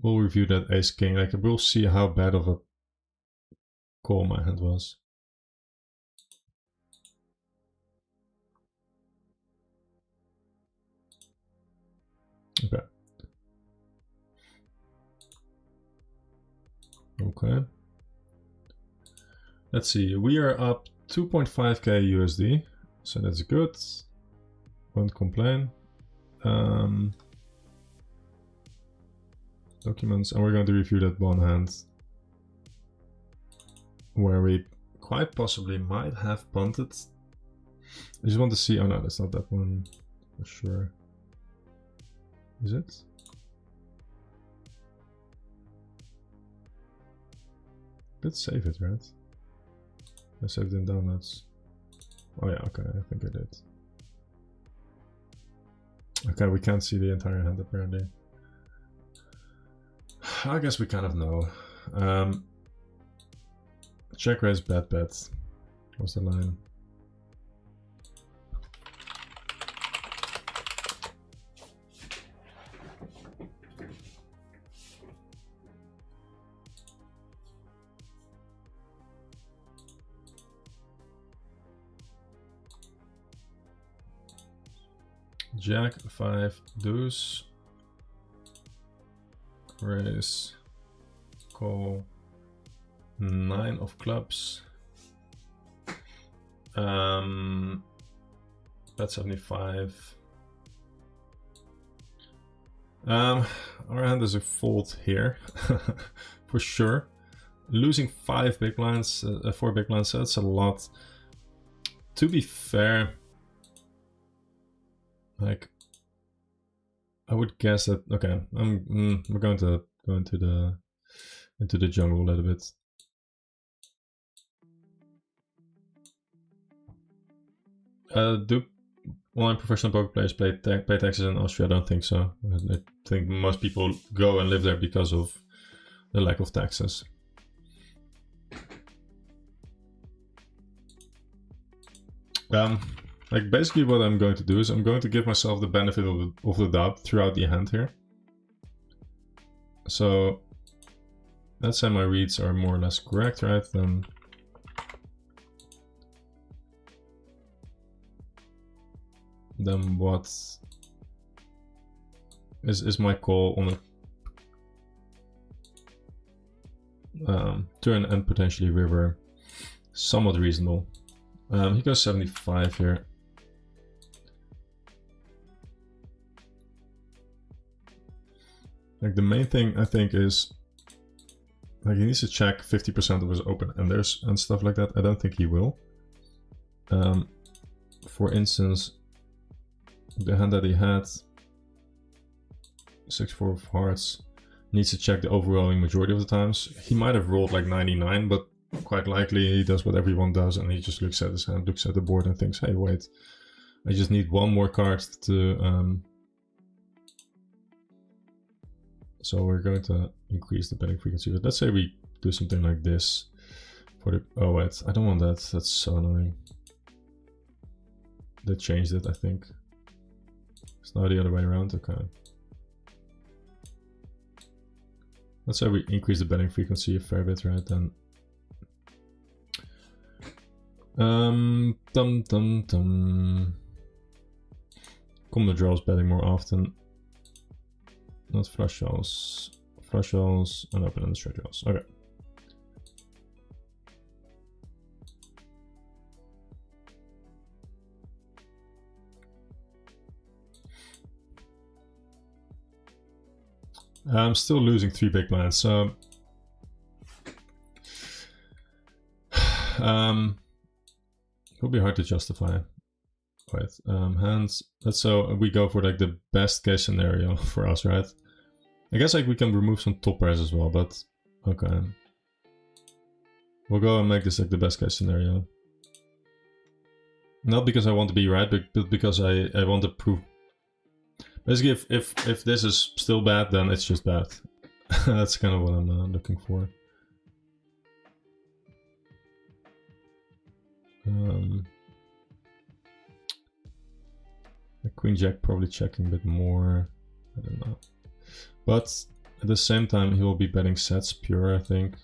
We'll review that ace king. Like we'll see how bad of a call my hand was. Okay. Okay. Let's see. We are up 2.5k USD, so that's good. Won't complain. Documents, and we're going to review that one hand where we quite possibly might have punted. I just want to see. Oh no, that's not that one for sure. Is it? Did save it, right? I saved it in downloads. Oh yeah, okay, I think I did. Okay, we can't see the entire hand apparently. I guess we kind of know. Check raise, bet. What's the line? Jack 5 deuce. Raise, call, 9 of clubs. Bet 75. Our hand is a fold here for sure. Losing 5 big blinds, 4 big blinds, so that's a lot. To be fair, like I would guess that, okay, we're going to go into the jungle a little bit. Do online professional poker players pay taxes in Austria? I don't think so. I think most people go and live there because of the lack of taxes. Like basically what I'm going to do is I'm going to give myself the benefit of the doubt throughout the hand here. So let's say my reads are more or less correct, right? Then what is my call on a turn and potentially river somewhat reasonable. He goes 75 here. Like the main thing I think is like he needs to check 50% of his open enders and stuff like that. I don't think he will. For instance, the hand that he had, 6-4 of hearts, needs to check the overwhelming majority of the times. He might have rolled like 99, but quite likely he does what everyone does and he just looks at his hand, looks at the board and thinks, hey, wait, I just need one more card to... So we're going to increase the betting frequency. But let's say we do something like this for the... Oh wait, I don't want that. That's so annoying. They changed it, I think. It's now the other way around. Okay. Let's say we increase the betting frequency a fair bit, right? Then Combo draws betting more often. Not flush draws. Flush draws and open and straight draws. Okay. I'm still losing 3 big blinds, so it'll be hard to justify. Right, hands. So we go for like the best case scenario for us, right? I guess like we can remove some top pairs as well, but okay. We'll go and make this like the best case scenario. Not because I want to be right, but because I want to prove. Basically, if this is still bad, then it's just bad. That's kind of what I'm looking for. Queen Jack probably checking a bit more. I don't know. But at the same time, he will be betting sets pure, I think.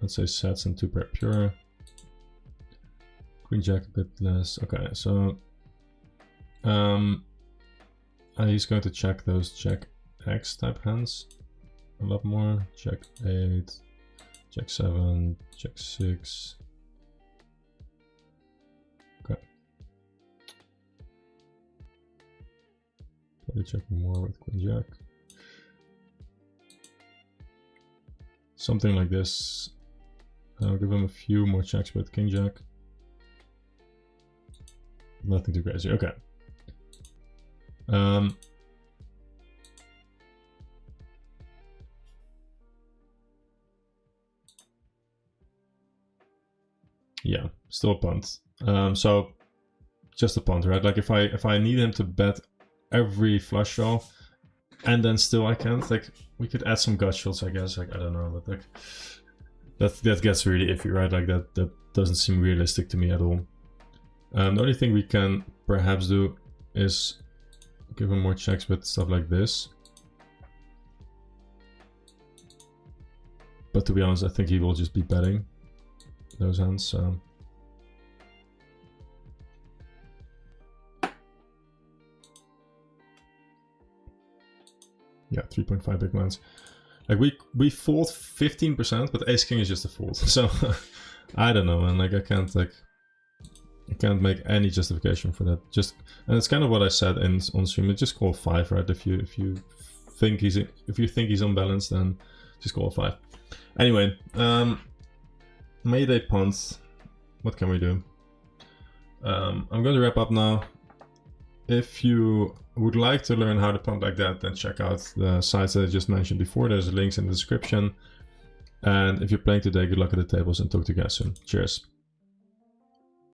Let's say sets and 2 pair pure. Queen Jack a bit less. Okay, so he's going to check those Jack X type hands a lot more. Jack 8, Jack 7, Jack 6. Okay. Probably checking more with Queen Jack. Something like this. I'll give him a few more checks with King Jack. Nothing too crazy. Okay. Yeah, still a punt. So just a punt, right? Like if I need him to bet every flush draw, and then still I can't. Like we could add some gut shots, I guess. Like I don't know, but like that gets really iffy, right? Like that doesn't seem realistic to me at all. The only thing we can perhaps do is give him more checks with stuff like this. But to be honest, I think he will just be betting those hands. So. Yeah, 3.5 big blinds. Like we fold 15%, but Ace King is just a fold. So I don't know, man. Like I can't make any justification for that. And it's kind of what I said on stream. Just call 5, right? If you think he's unbalanced, then just call 5. Anyway, Mayday punt. What can we do? I'm going to wrap up now. If you would like to learn how to punt like that, then check out the sites that I just mentioned before. There's links in the description. And if you're playing today, good luck at the tables and talk to you guys soon. Cheers.